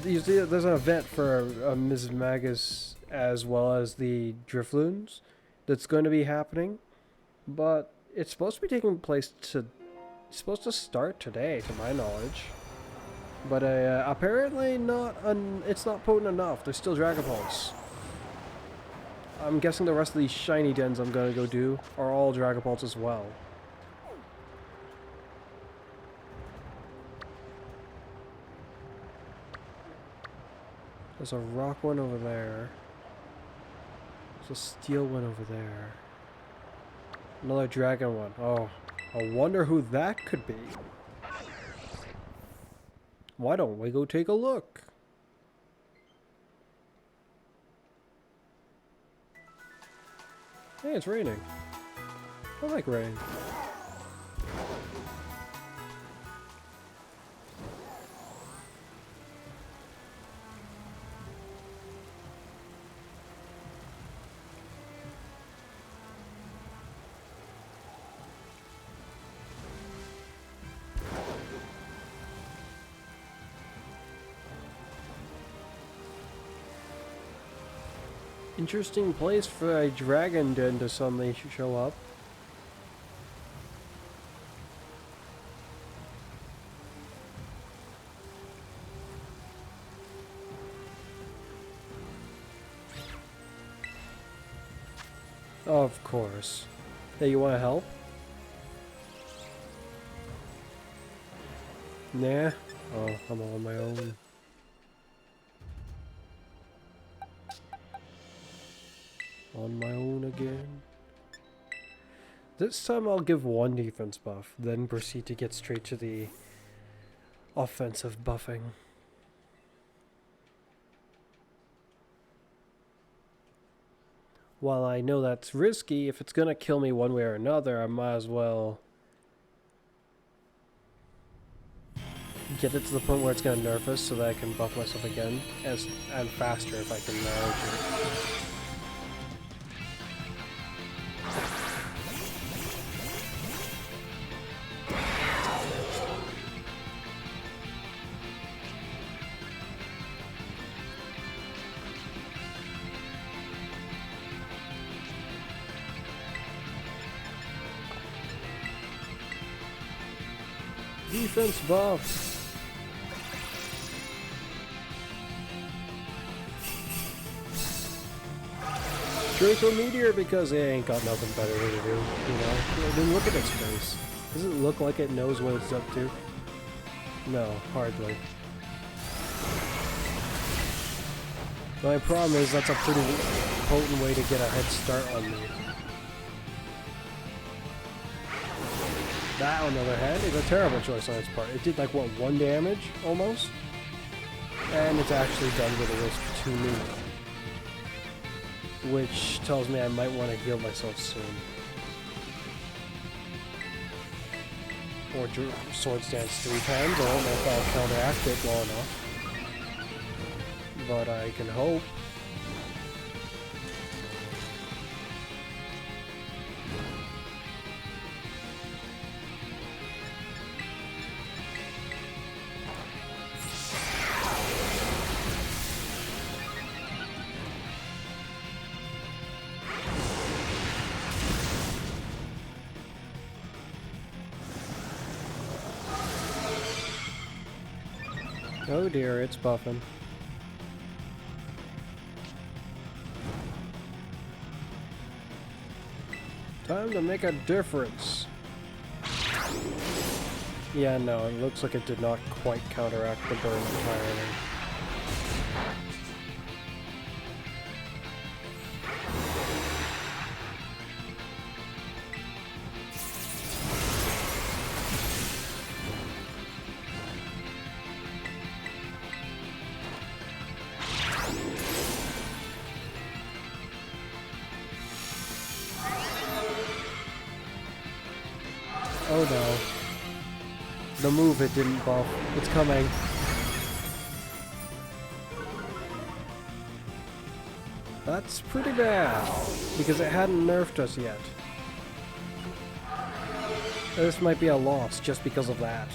Speaker 1: There's an event for Ms. Magus as well as the Drifloons that's going to be happening, but it's supposed to be taking place it's supposed to start today, to my knowledge. But apparently it's not potent enough. There's still Dragon Balls. I'm guessing the rest of these shiny dens I'm going to go do are all Dragon Balls as well. There's a rock one over there. There's a steel one over there. Another dragon one. Oh, I wonder who that could be. Why don't we go take a look? Hey, it's raining. I like rain. Interesting place for a dragon den to suddenly show up. Of course. Hey, you want to help? Nah. Oh, I'm all on my own. On my own again. This time I'll give one defense buff, then proceed to get straight to the offensive buffing. While I know that's risky, if it's gonna kill me one way or another, I might as well get it to the point where it's gonna nerf us so that I can buff myself again and faster if I can manage it. Defense buffs. Straight for Meteor because they ain't got nothing better to do, you know? Then look at its face. Does it look like it knows what it's up to? No, hardly. My problem is that's a pretty potent way to get a head start on me. That, on the other hand, is a terrible choice on its part. It did like, what, 1 damage, almost? And it's actually done with a risk to me. Which tells me I might want to heal myself soon. or Swords Dance 3 times. I don't know if I'll counteract it well enough. But I can hope. Oh dear, it's buffing. Time to make a difference. Yeah, no, it looks like it did not quite counteract the burn entirely. Oh no. The move it didn't buff. It's coming. That's pretty bad, because it hadn't nerfed us yet. This might be a loss just because of that.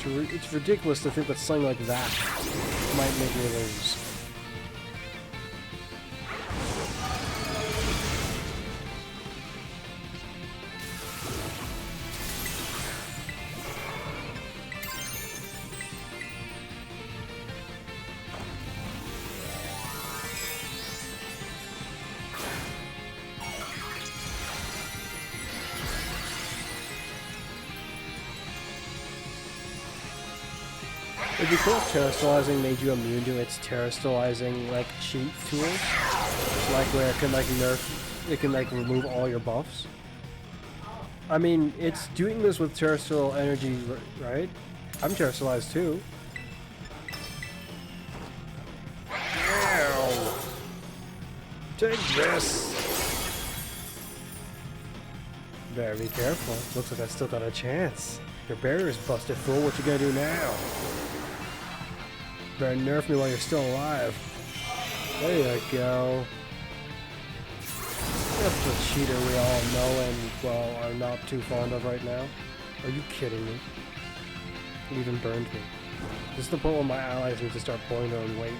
Speaker 1: It's ridiculous to think that something like that might make me lose. It'd be cool if terastallizing made you immune to its terastallizing like cheat tools, like where it can like it can like remove all your buffs. I mean, it's doing this with terrestrial energy, right? I'm terastallized too. Ow. Take this. Better be careful. Looks like I still got a chance. Your barrier's busted, fool. What you gonna do now? Better nerf me while you're still alive. There you go. That's the cheater we all know and, well, are not too fond of right now. Are you kidding me? It even burned me. This is the point where my allies need to start pulling their own weight.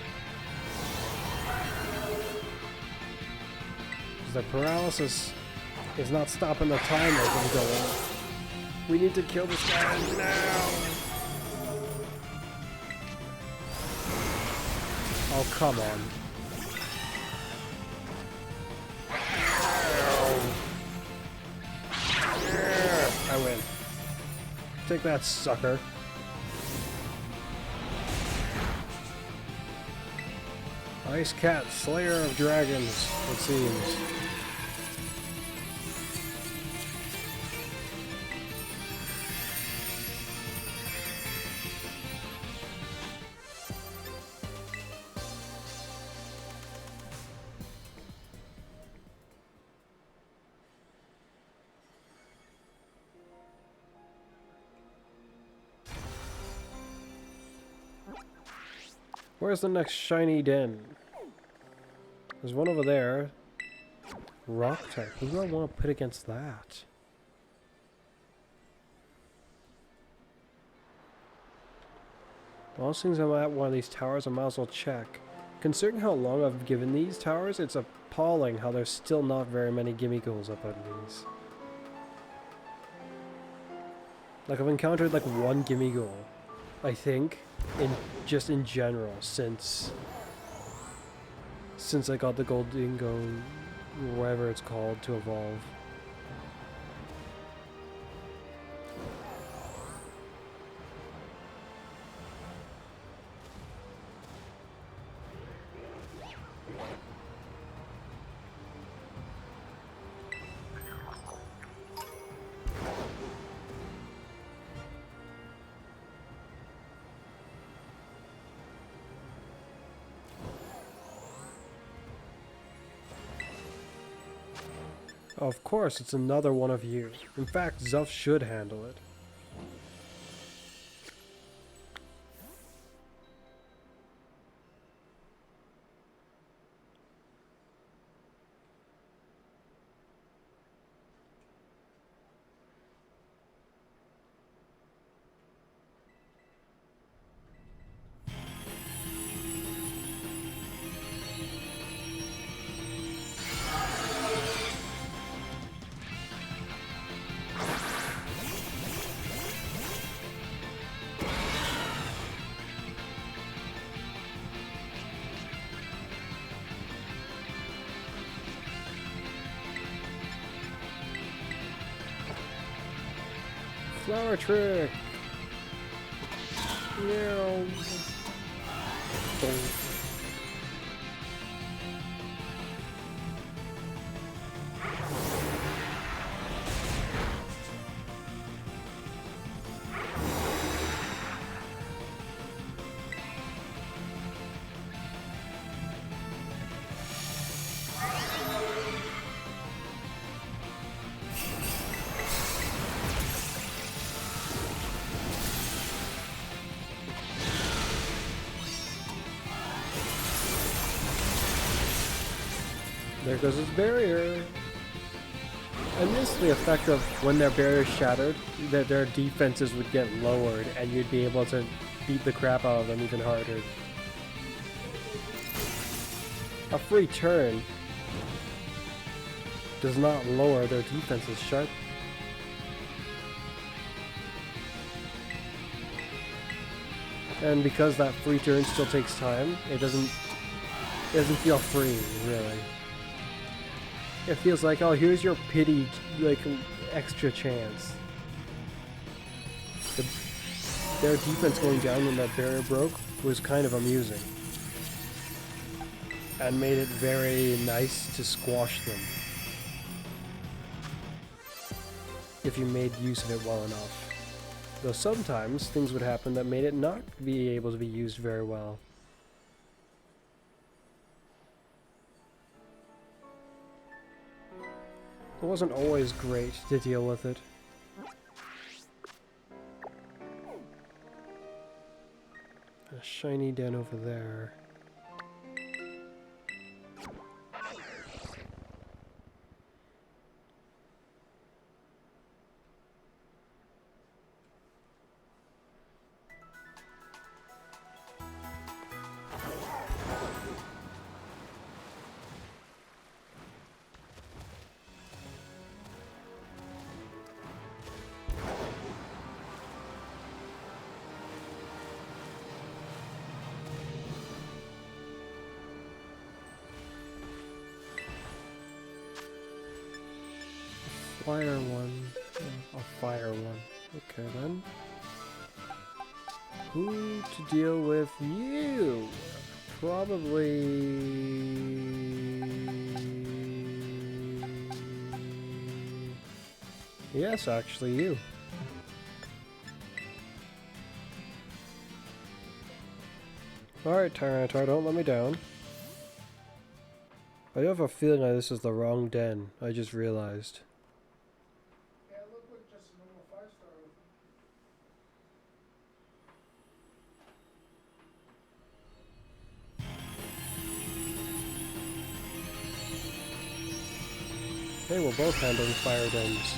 Speaker 1: Because the paralysis is not stopping the timer from going. We need to kill this guy now! Oh, come on. I win. Take that, sucker. Ice Cat, Slayer of Dragons, it seems. Where's the next shiny den? There's one over there. Rock type. Who do I want to put against that? All things I'm at one of these towers, I might as well check. Considering how long I've given these towers, it's appalling how there's still not very many gimme goals up on these. Like, I've encountered like one gimme goal, I think, just in general, since I got the gold dingo, whatever it's called, to evolve. Of course, it's another one of you. In fact, Zuff should handle it. Flower trick! Meow. There goes his barrier. And this is the effect of when their barrier shattered, that their defenses would get lowered and you'd be able to beat the crap out of them even harder. A free turn does not lower their defenses sharp. And because that free turn still takes time, it doesn't feel free, really. It feels like, oh, here's your pity, like, extra chance. Their defense going down when that barrier broke was kind of amusing. And made it very nice to squash them. If you made use of it well enough. Though sometimes things would happen that made it not be able to be used very well. It wasn't always great to deal with it. A shiny den over there. Fire one. Oh, a fire one. Okay then. Who to deal with you? Probably... Yes, actually you. Alright, Tyranitar, don't let me down. I have a feeling that this is the wrong den. I just realized. They will both handle fire dens.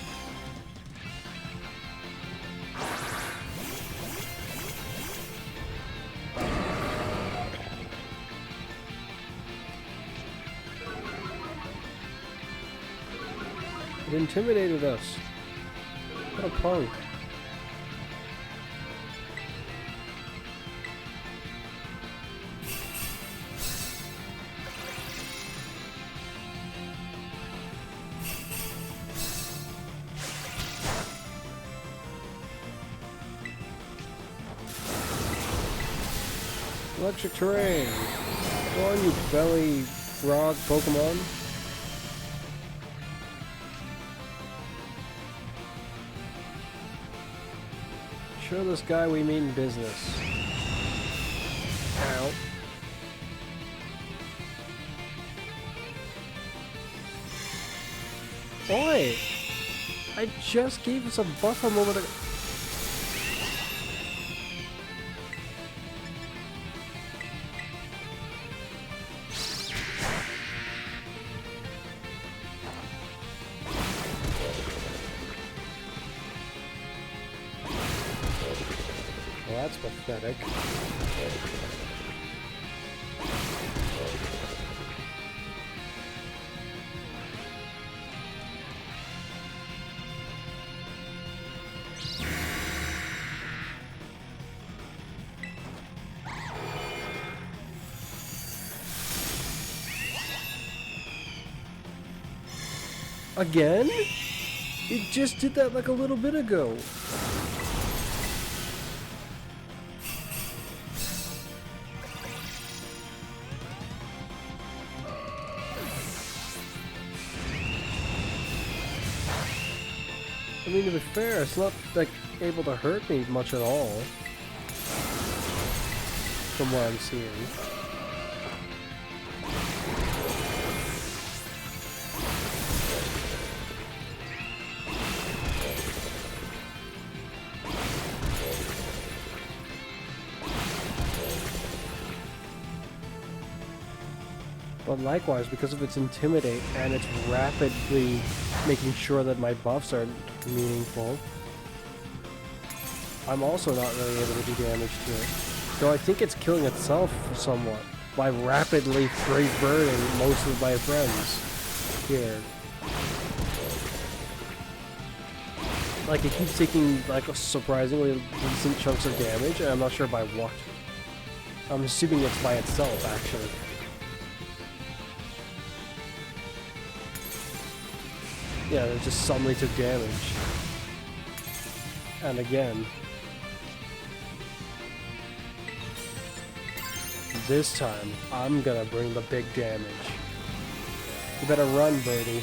Speaker 1: It intimidated us. What a punk. Electric terrain. Go on, you belly frog Pokemon. Show this guy we mean business. Ow. Oi! I just gave us a buff a moment ago. Well, that's pathetic. Again? It just did that like a little bit ago. I mean, to be fair, it's not like able to hurt me much at all. From what I'm seeing. But likewise, because of its intimidate and its rapidly making sure that my buffs are meaningful, I'm also not really able to do damage to it. Though I think it's killing itself somewhat by rapidly free burning most of my friends here. Like, it keeps taking like a surprisingly decent chunks of damage, and I'm not sure by what. I'm assuming it's by itself, actually. Yeah, it just suddenly took damage. And again. This time, I'm gonna bring the big damage. You better run, birdie.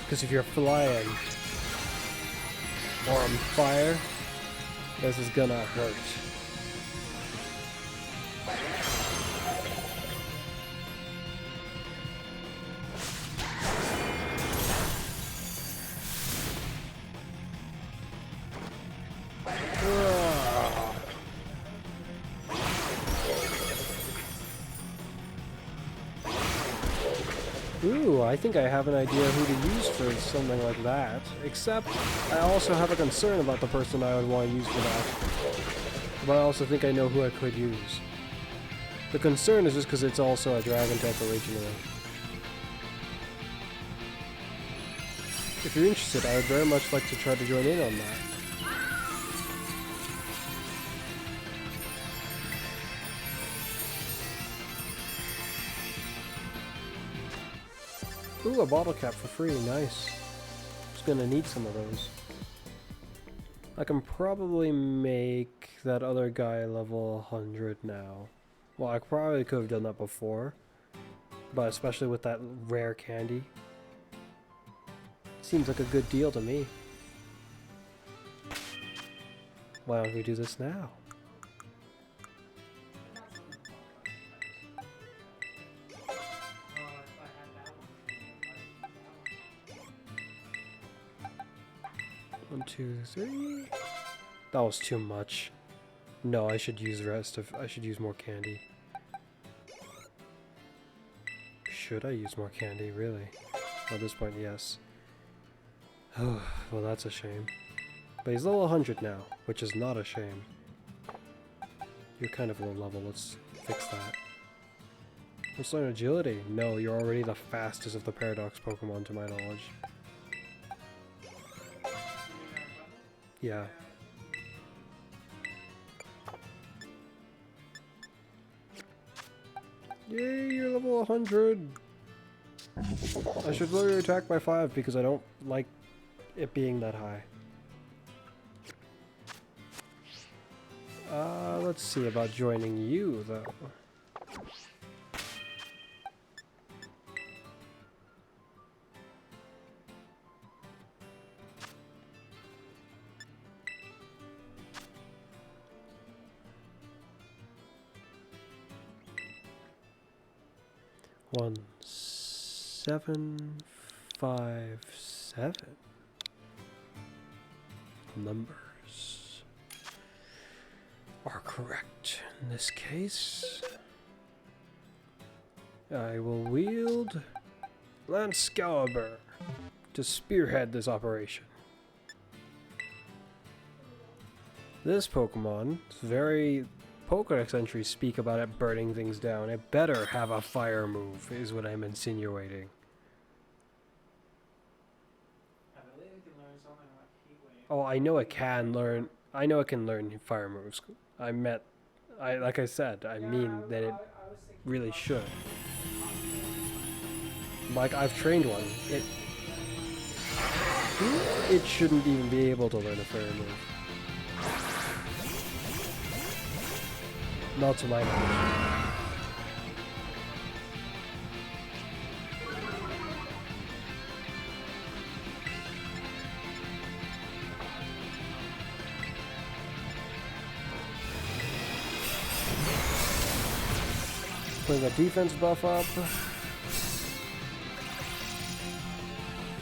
Speaker 1: Because if you're flying or on fire, this is gonna hurt. Ooh, I think I have an idea who to use for something like that. Except, I also have a concern about the person I would want to use for that. But I also think I know who I could use. The concern is just because it's also a dragon type originally. If you're interested, I would very much like to try to join in on that. Ooh, a bottle cap for free, nice. Just gonna need some of those. I can probably make that other guy level 100 now. Well, I probably could have done that before, but especially with that rare candy. Seems like a good deal to me. Why don't we do this now? One, two, three. That was too much. No, I should use the rest of. I should use more candy. Should I use more candy? Really? At this point, yes. Oh, well, that's a shame. But he's level 100 now, which is not a shame. You're kind of low level. Let's fix that. Let's learn agility. No, you're already the fastest of the Paradox Pokemon, to my knowledge. Yeah. Yay, you're level 100! I should lower your attack by 5 because I don't like it being that high. Let's see about joining you, though. One, 7, 5, 7. Numbers are correct in this case. I will wield Landscalibur to spearhead this operation. This Pokemon is very... Pokedex entries speak about it burning things down. It better have a fire move, is what I'm insinuating. Oh, I know it can learn. I know it can learn fire moves. Like I said, I mean that it really should. Like, I've trained one. It shouldn't even be able to learn a fire move. Not to my knowledge. Putting a defense buff up.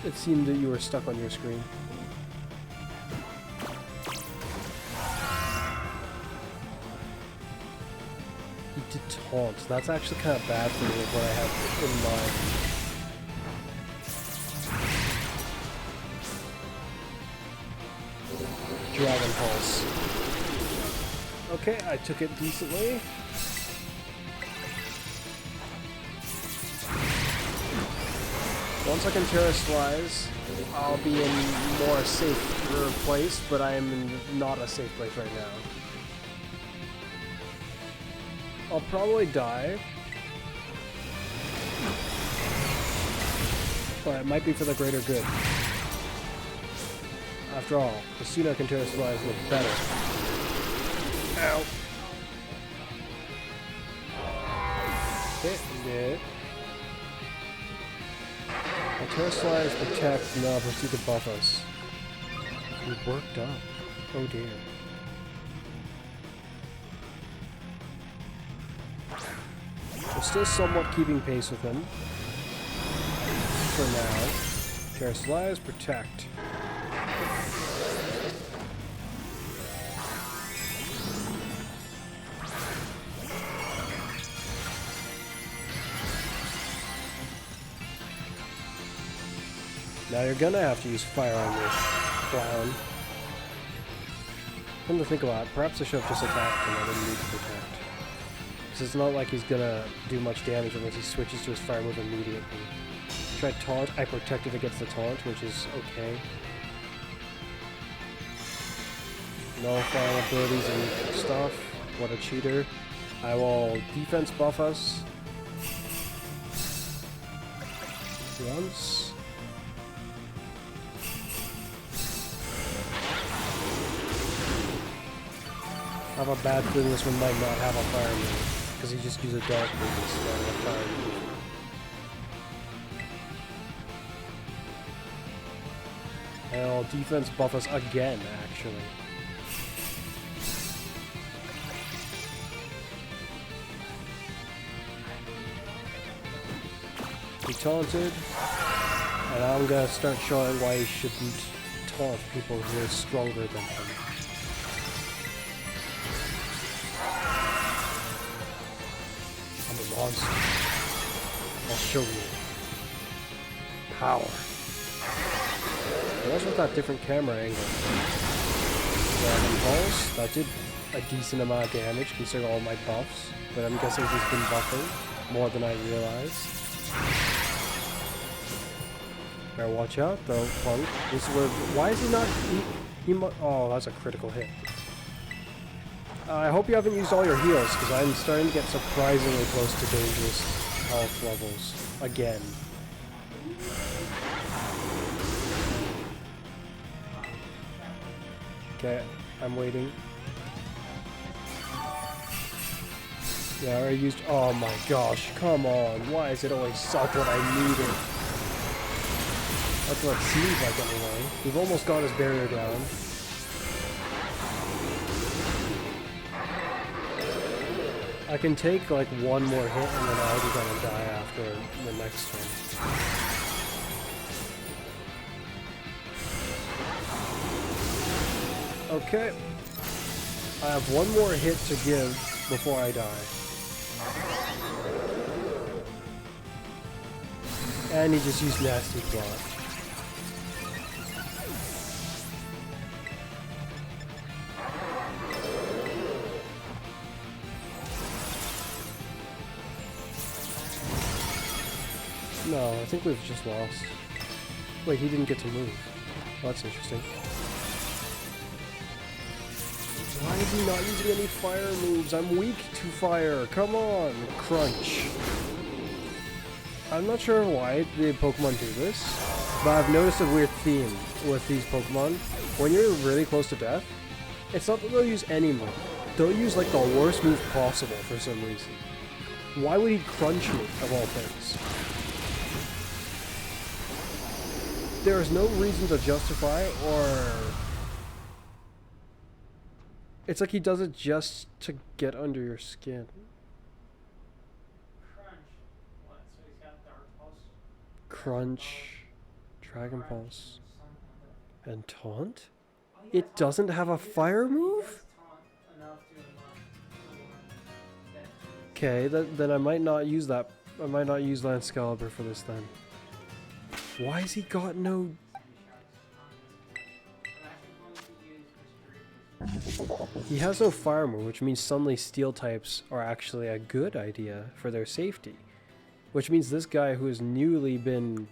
Speaker 1: It seemed that you were stuck on your screen. He did taunt. That's actually kind of bad for me with what I have in mind. Dragon Pulse. Okay, I took it decently. Once I can Terraslize, I'll be in more safer place, but I am in not a safe place right now. I'll probably die, but it might be for the greater good. After all, the sooner I can Terraslize, the better. Ow! Hit it. I'll Terraslize, protect, and now proceed to buff us. We worked up. Oh dear. We're still somewhat keeping pace with him. For now. Terraslize, protect. Now you're gonna have to use fire on me, clown. Come to think about it, perhaps I should have just attacked and I didn't need to protect. Because it's not like he's gonna do much damage unless he switches to his fire move immediately. Tried taunt, I protected against the taunt, which is okay. No fire abilities and stuff. What a cheater. I will defense buff us. Once. I have a bad feeling this one might not have a fire move, because he just used a dark move instead of a fire move. And I'll defense buff us again, actually. He taunted, and I'm gonna start showing why he shouldn't taunt people who are stronger than him. Monster. I'll show you. Power. What's with that different camera angle? Dragon Pulse. That did a decent amount of damage considering all my buffs, but I'm guessing he's been buffing more than I realized. Better watch out though, punk. This is where. Why is he not? Oh, that's a critical hit. I hope you haven't used all your heals, because I'm starting to get surprisingly close to dangerous health levels. Again. Okay, I'm waiting. Yeah, I already used... Oh my gosh, come on. Why does it always suck when I need it? That's what it seems like anyway. We've almost got his barrier down. I can take like one more hit and then I'll be gonna die after the next one. Okay. I have one more hit to give before I die. And he just used Nasty Plot. No, I think we've just lost. Wait, he didn't get to move. Well, that's interesting. Why is he not using any fire moves? I'm weak to fire. Come on, crunch. I'm not sure why the Pokemon do this, but I've noticed a weird theme with these Pokemon. When you're really close to death, it's not that they'll use any move. They'll use like the worst move possible for some reason. Why would he crunch me, of all things? There is no reason to justify, or... It's like he does it just to get under your skin. Crunch, Dragon Pulse, and Taunt? It doesn't have a fire move? Okay, then I might not use that. I might not use Lance-Caliber for this then. Why has he got no... He has no fire move, which means suddenly steel types are actually a good idea for their safety. Which means this guy who has newly been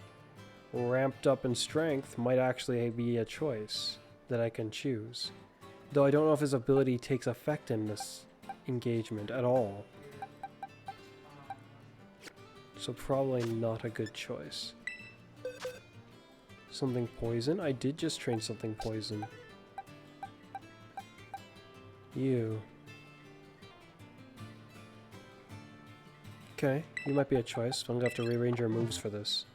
Speaker 1: ramped up in strength might actually be a choice that I can choose. Though I don't know if his ability takes effect in this engagement at all. So probably not a good choice. Something poison? I did just train something poison. You. Okay, you might be a choice. I'm gonna have to rearrange our moves for this.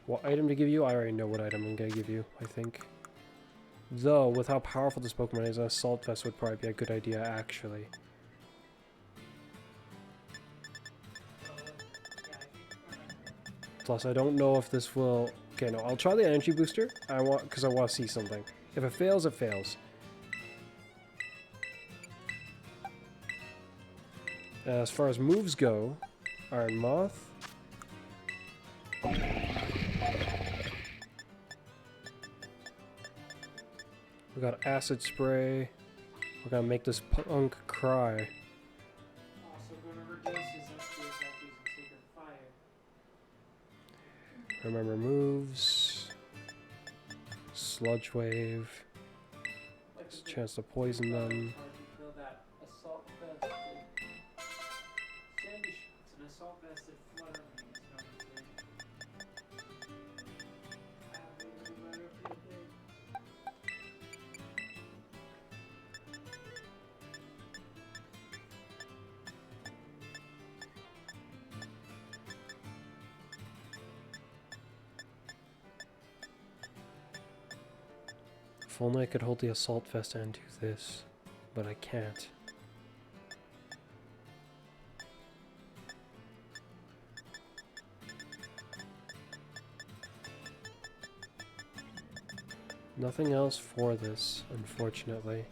Speaker 1: What item to give you? I already know what item I'm gonna give you, I think. Though, with how powerful this Pokemon is, an Assault Vest would probably be a good idea, actually. Plus, I don't know if this will... Okay, no, I'll try the Energy Booster. Because I want to see something. If it fails, it fails. As far as moves go, Iron Moth. We got Acid Spray. We're gonna make this punk cry.
Speaker 2: Also gonna reduce his SP attack using Sacred Fire.
Speaker 1: Remember moves. Sludge Wave. There's a chance to poison them. If only I could hold the Assault Vest and do this, but I can't. Nothing else for this, unfortunately.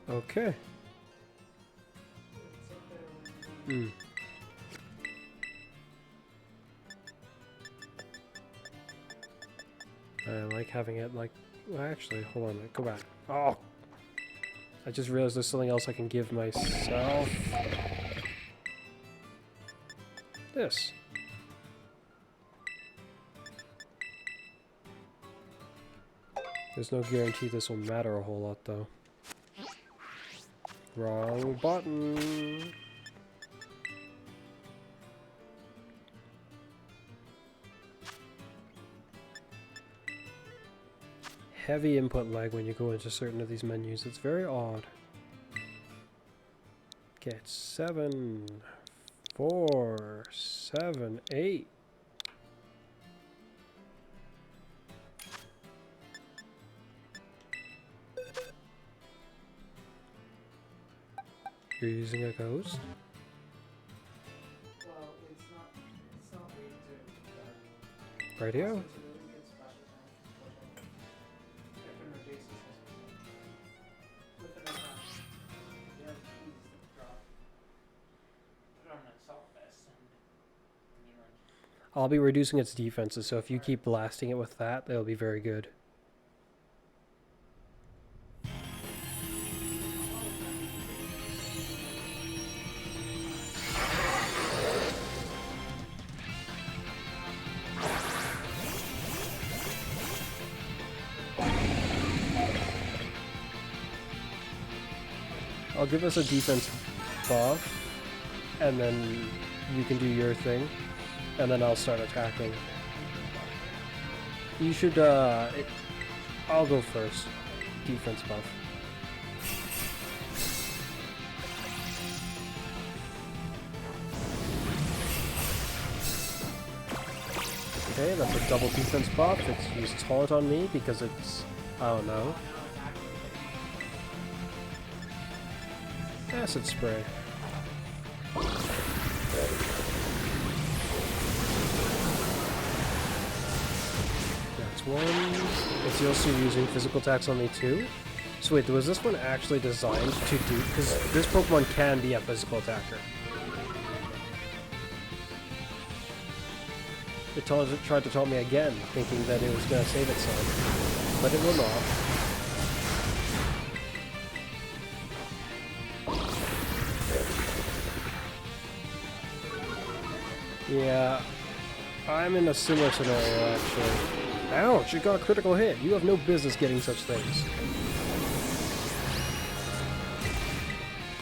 Speaker 1: Okay. I like having it like... Well, actually, hold on a minute. Go back. Oh! I just realized there's something else I can give myself. This. There's no guarantee this will matter a whole lot, though. Wrong button! Heavy input lag when you go into certain of these menus. It's very odd. Okay, it's 7, 4, 7, 8. You're using a ghost?
Speaker 2: Well, it's
Speaker 1: Radio?
Speaker 2: It's a really good special time. If it reduces with an attack. You have keys that drop. Put on an assault vest and you like
Speaker 1: I'll be reducing its defenses, so if you keep blasting it with that, they'll be very good. I'll give us a defense buff, and then you can do your thing, and then I'll start attacking. You should, I'll go first. Defense buff. Okay, that's a double defense buff. It's used taunt on me because it's, I don't know. Acid spray. That's one. It's also using physical attacks on me too. So wait, was this one actually designed to do? Because this Pokemon can be a physical attacker. It tried to taunt me again, thinking that it was going to save itself, but it will not. Yeah, I'm in a similar scenario actually. Ouch, you got a critical hit. You have no business getting such things.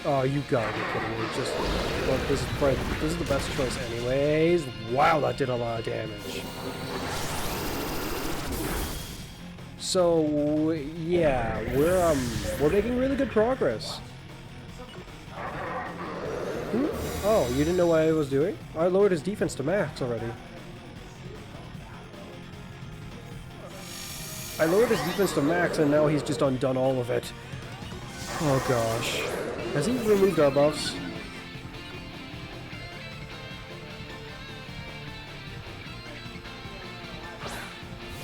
Speaker 1: Oh, you gotta be kidding me. Just, well, this is the best choice anyways. Wow, that did a lot of damage. So, yeah, we're making really good progress. Oh, you didn't know what I was doing? I lowered his defense to max already. I lowered his defense to max and now he's just undone all of it. Oh gosh. Has he removed our buffs?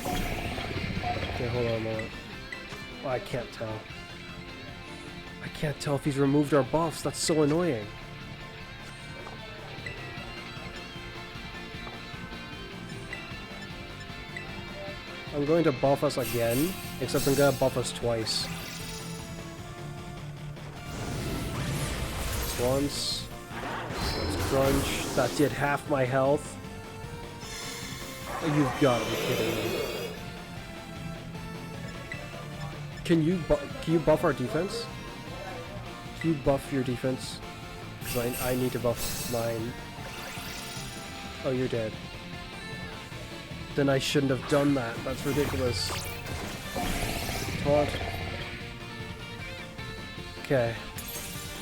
Speaker 1: Okay, hold on a moment. Oh, I can't tell. I can't tell if he's removed our buffs. That's so annoying. I'm going to buff us again, except I'm gonna buff us twice. Once. Let's crunch. That did half my health. You've got to be kidding me. Can you buff our defense? Can you buff your defense? Because I need to buff mine. Oh, you're dead. Then I shouldn't have done that. That's ridiculous. Taunt. Okay.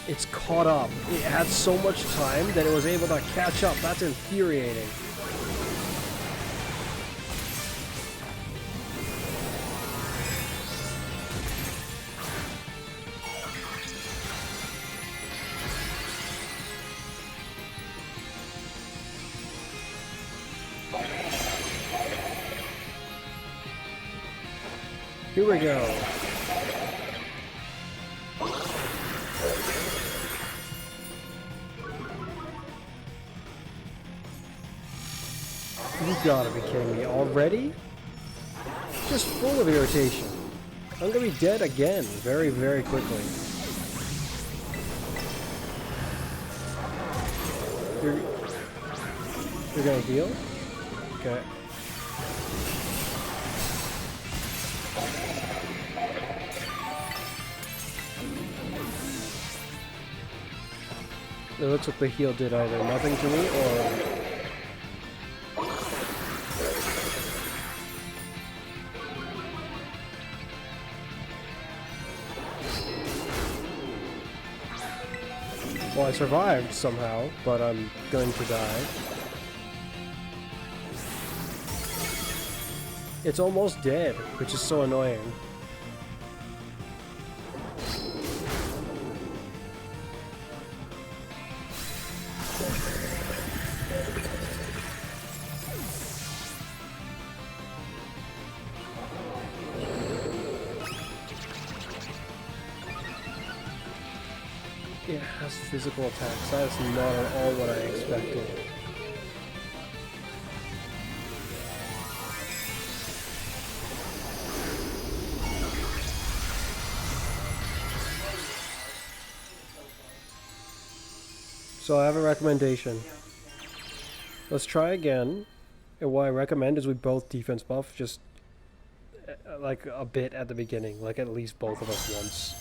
Speaker 1: It's caught up. It had so much time that it was able to catch up. That's infuriating. Here we go. You gotta be kidding me. Already? Just full of irritation. I'm gonna be dead again very, very quickly. You're gonna heal? Okay. It looks like the heal did either nothing to me or... Well, I survived somehow, but I'm going to die. It's almost dead, which is so annoying. physical attacks. That is not at all what I expected. So I have a recommendation. Let's try again. And what I recommend is we both defense buff, just like a bit at the beginning, like at least both of us once.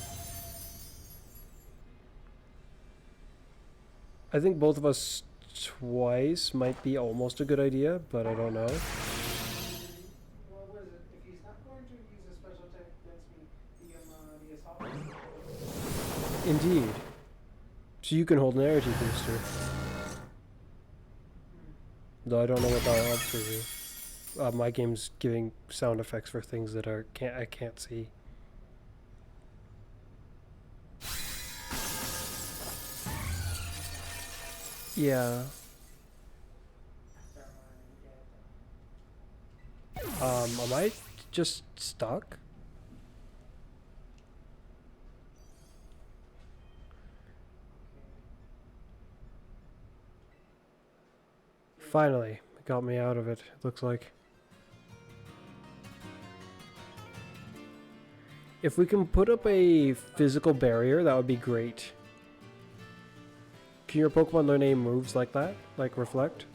Speaker 1: I think both of us twice might be almost a good idea, but I don't know.
Speaker 2: Well, what is it? If he's not going to use a special attack against me, the assault.
Speaker 1: Indeed. So you can hold an energy booster. Though I don't know what that adds for you. My game's giving sound effects for things that I can't see. Yeah. Am I just stuck? Finally, it got me out of it, it looks like. If we can put up a physical barrier, that would be great. Can your Pokemon learn any moves like that? Like Reflect?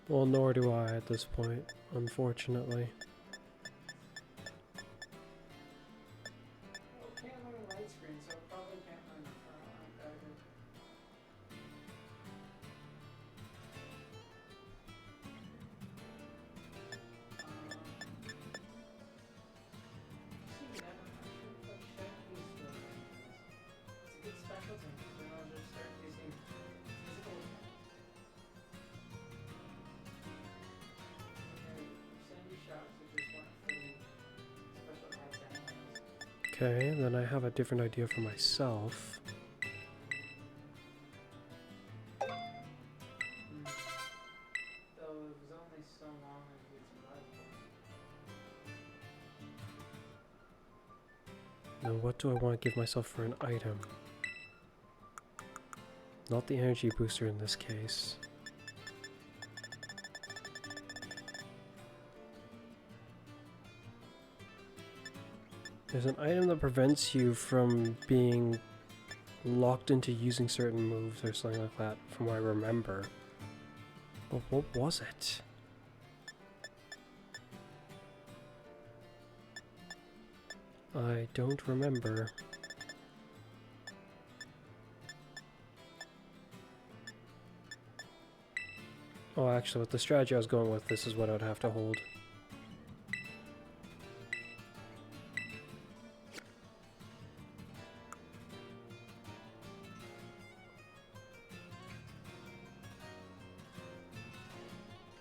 Speaker 1: Well, nor do I at this point, unfortunately.
Speaker 2: Well, can't learn light screen, so probably can't learn either. See, I should put check these things. It's a good special thing, because then I'll just start using physical attacks. Sandy shots, which is one for the special attacks anyways.
Speaker 1: Okay, then I have a different idea for myself.
Speaker 2: Though it was only so long as we survived for.
Speaker 1: Now what do I want to give myself for an item? Not the energy booster in this case. There's an item that prevents you from being locked into using certain moves or something like that, from what I remember. But what was it? I don't remember. Oh, actually, with the strategy I was going with, this is what I'd have to hold.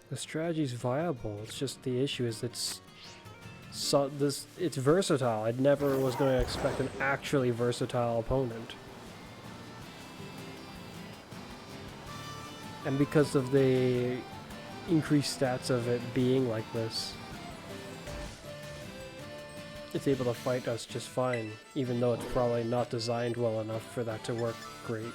Speaker 1: The strategy's viable. It's just the issue is it's versatile. I never was going to expect an actually versatile opponent. And because of the increased stats of it being like this, it's able to fight us just fine, even though it's probably not designed well enough for that to work great.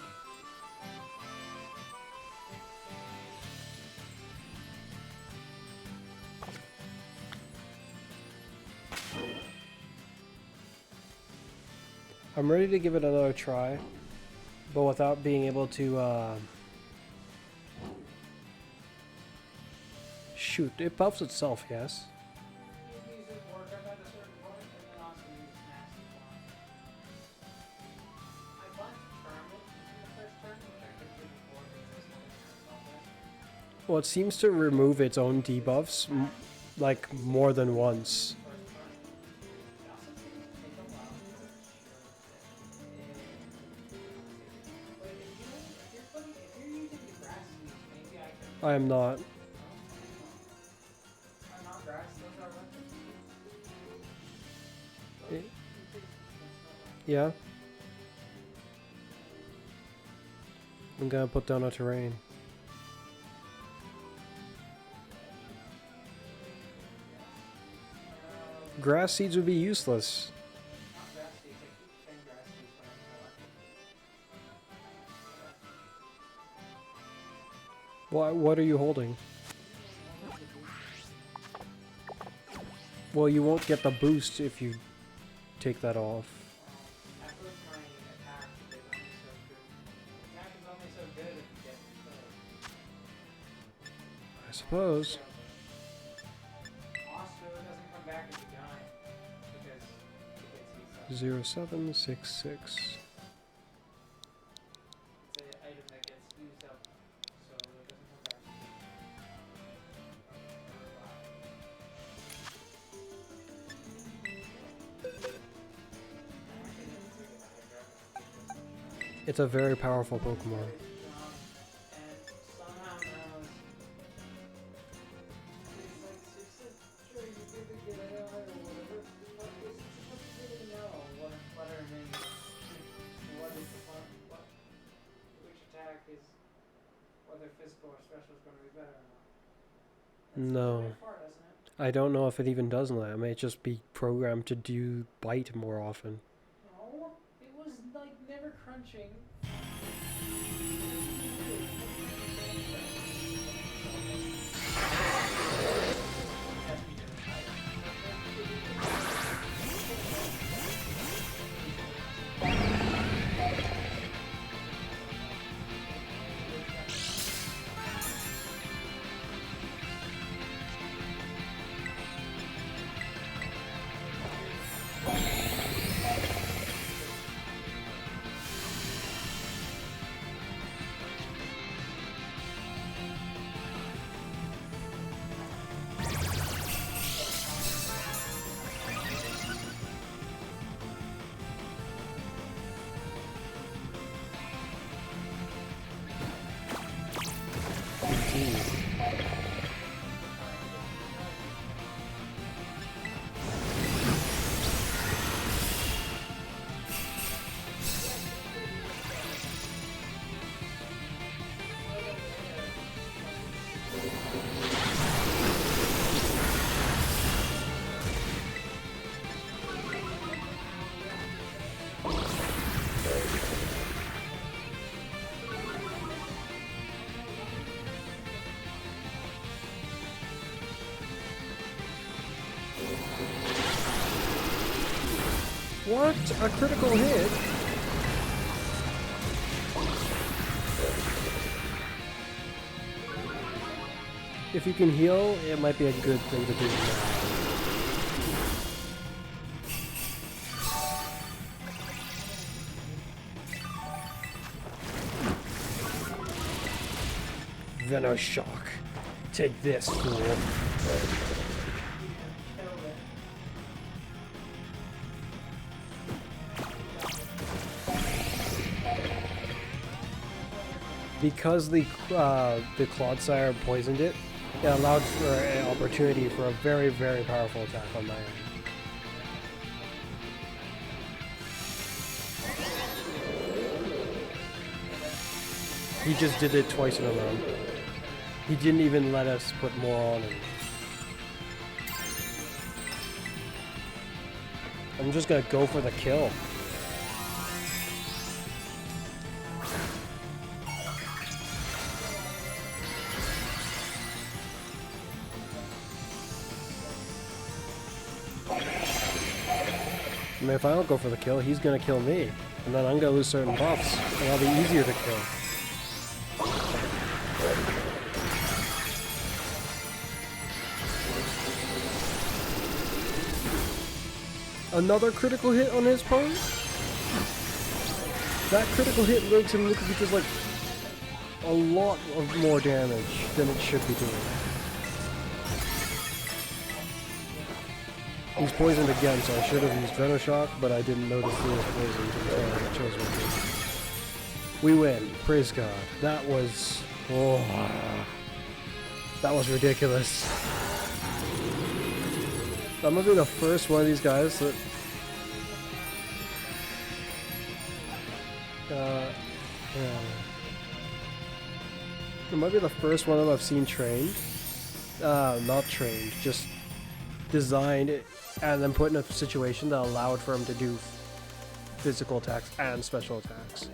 Speaker 1: I'm ready to give it another try, but without being able to, shoot, it buffs itself, yes?
Speaker 2: It uses Warcraft at a certain point, and then also uses Nasty Form. I wanted to charm it in the first turn, which I couldn't do before because I still didn't have spell test.
Speaker 1: Well, it seems to remove its own debuffs, like, more than once.
Speaker 2: First turn. It also seems to take a while
Speaker 1: I am not.
Speaker 2: Are not grass, those are weapons?
Speaker 1: Eh, Yeah? I'm gonna put down a terrain. Grass seeds would be useless.
Speaker 2: Not grass seeds, I keep saying grass seeds when I'm
Speaker 1: What are you holding? Well, you won't get the boost if you take that off.
Speaker 2: That was my attack is only so good. Attack is only so good if you get killed.
Speaker 1: I suppose.
Speaker 2: Also, it doesn't come back if you die. Because it gets used up.
Speaker 1: 0766.
Speaker 2: It's an item that gets used up, so it doesn't come back.
Speaker 1: It's a very powerful Pokemon.
Speaker 2: And somehow knows. It's like, sure, you give it good AI or whatever. But it's supposed to really know what her name is. What is the fun, which attack is, whether physical or special is going to be better or not.
Speaker 1: No.
Speaker 2: That's far, doesn't it?
Speaker 1: I don't know if it even does that. It may just be programmed to do bite more often.
Speaker 2: No, it was like never crunching.
Speaker 1: What? A critical hit? If you can heal, it might be a good thing to do now. Venoshock. Take this, fool. Because the Clodsire poisoned it, it allowed for an opportunity for a very, very powerful attack on my end. He just did it twice in a row. He didn't even let us put more on him. I'm just gonna go for the kill. I mean, if I don't go for the kill, he's gonna kill me. And then I'm gonna lose certain buffs, and I'll be easier to kill. Another critical hit on his part? That critical hit makes him look like he does like a lot of more damage than it should be doing. He's poisoned again, so I should have used Venoshock, but I didn't notice he was poisoned until I chose one. We win. Praise God. That was... Oh. That was ridiculous. I'm gonna be the first one of these guys that... yeah. It might be the first one of them I've seen trained. Not trained, just designed it and then put in a situation that allowed for him to do physical attacks and special attacks.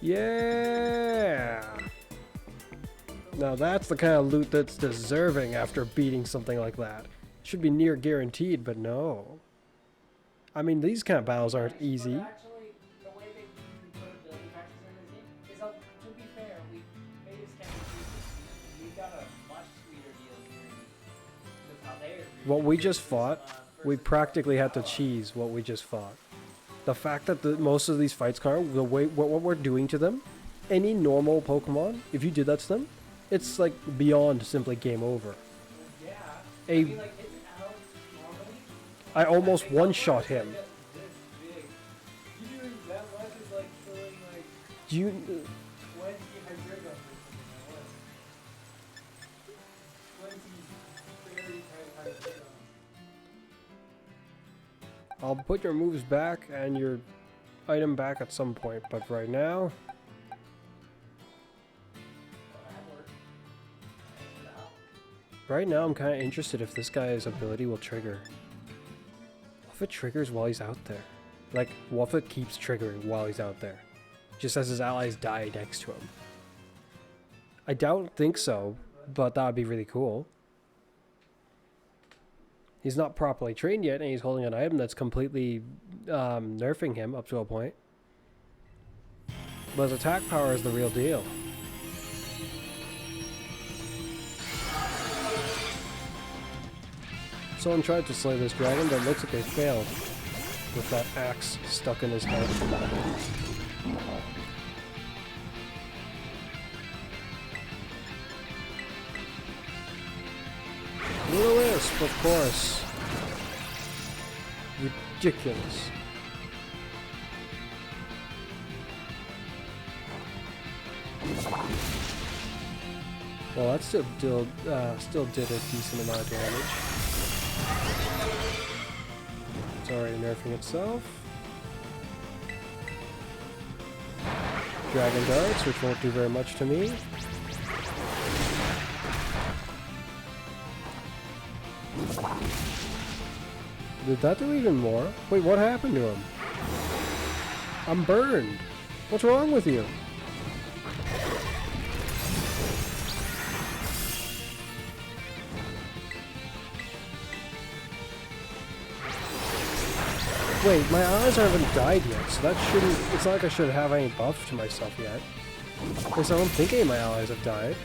Speaker 1: Yeah! Now that's the kind of loot that's deserving after beating something like that. Should be near guaranteed, but no. I mean, these kind of battles aren't easy.
Speaker 2: But actually, the way they put ability factors in this game is, to be fair, we made this kind of easy. We got a much sweeter deal here with how they are.
Speaker 1: What we just fought, we practically had to cheese what we just fought. The fact that most of these fights, Carl, the way what we're doing to them, any normal Pokemon, if you did that to them, it's like beyond simply game over.
Speaker 2: Yeah.
Speaker 1: A,
Speaker 2: I mean, like, it's out normally.
Speaker 1: I almost one-shot him.
Speaker 2: This big. You doing that much is like killing like
Speaker 1: Do you?
Speaker 2: 20 Hydreigon or something. What? 20 very tight Hydreigon.
Speaker 1: I'll put your moves back and your item back at some point, but right now, I'm kind of interested if this guy's ability will trigger. What if it triggers while he's out there? Like, what if it keeps triggering while he's out there? Just as his allies die next to him. I don't think so, but that would be really cool. He's not properly trained yet, and he's holding an item that's completely nerfing him up to a point. But his attack power is the real deal. Someone tried to slay this dragon, but it looks like they failed. With that axe stuck in his head. Will-o-wisp, of course. Ridiculous. Well, that still did a decent amount of damage. It's already nerfing itself. Dragon darts, which won't do very much to me. Did that do even more? Wait, what happened to him? I'm burned. What's wrong with you? Wait, my eyes haven't died yet, so that shouldn't... It's not like I should have any buff to myself yet. Because I don't think any of my allies have died.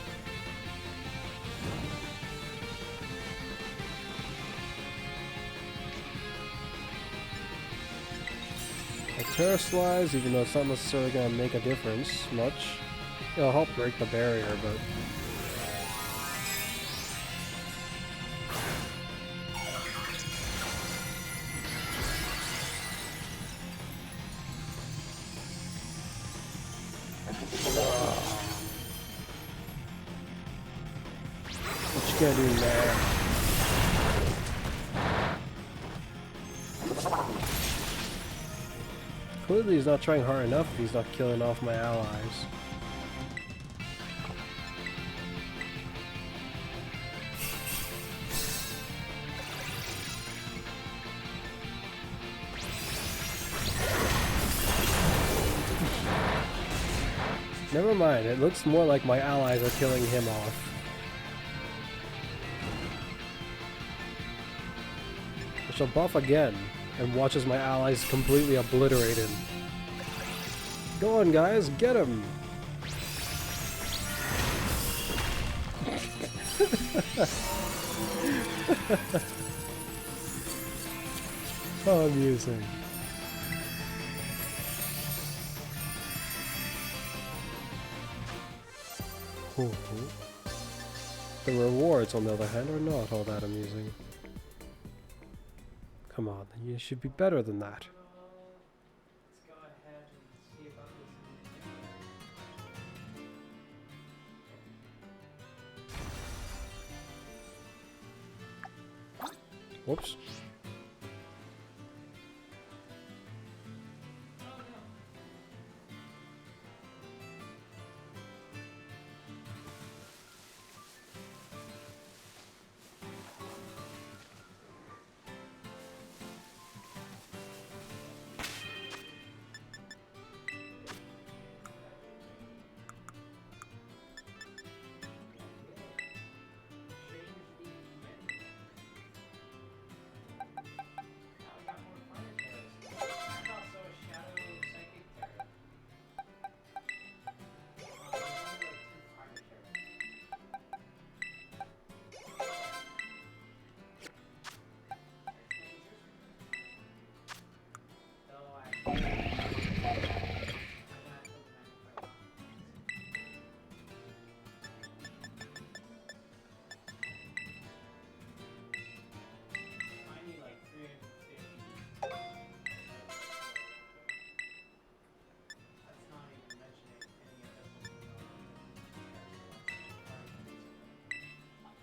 Speaker 1: I Terraslize, even though it's not necessarily going to make a difference much. It'll help break the barrier, but... What you gonna do now? Clearly he's not trying hard enough if he's not killing off my allies. Never mind, it looks more like my allies are killing him off. I shall buff again, and watch as my allies completely obliterate him. Go on, guys, get him! How amusing. Ooh. The rewards, on the other hand, are not all that amusing. Come on, you should be better than that.
Speaker 2: Let's go ahead and see about this.
Speaker 1: Whoops.
Speaker 2: Oh no.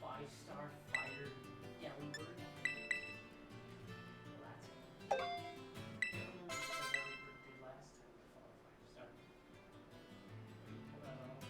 Speaker 2: Five-star fighter Delibird. Well, that's it. I don't know what the Delibird did last time I fought a five-star. Hold on, I'll-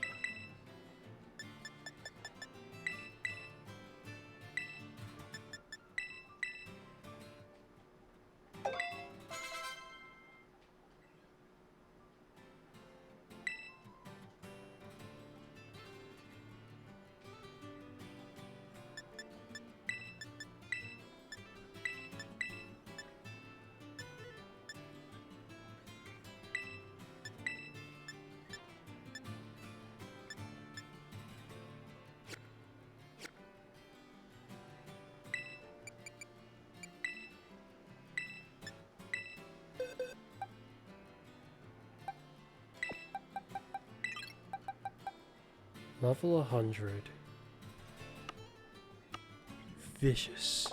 Speaker 1: Level 100. Vicious.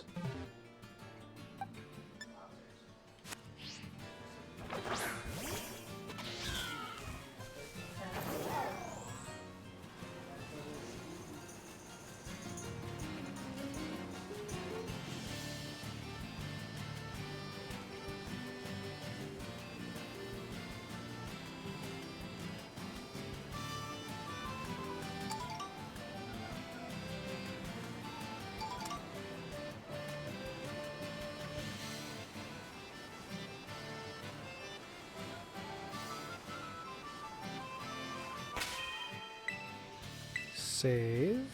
Speaker 1: Save.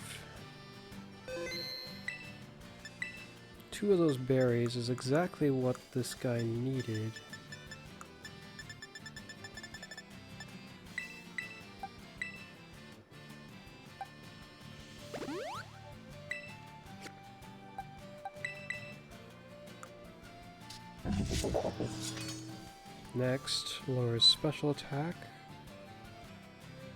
Speaker 1: 2 of those berries is exactly what this guy needed. Next, lower his special attack.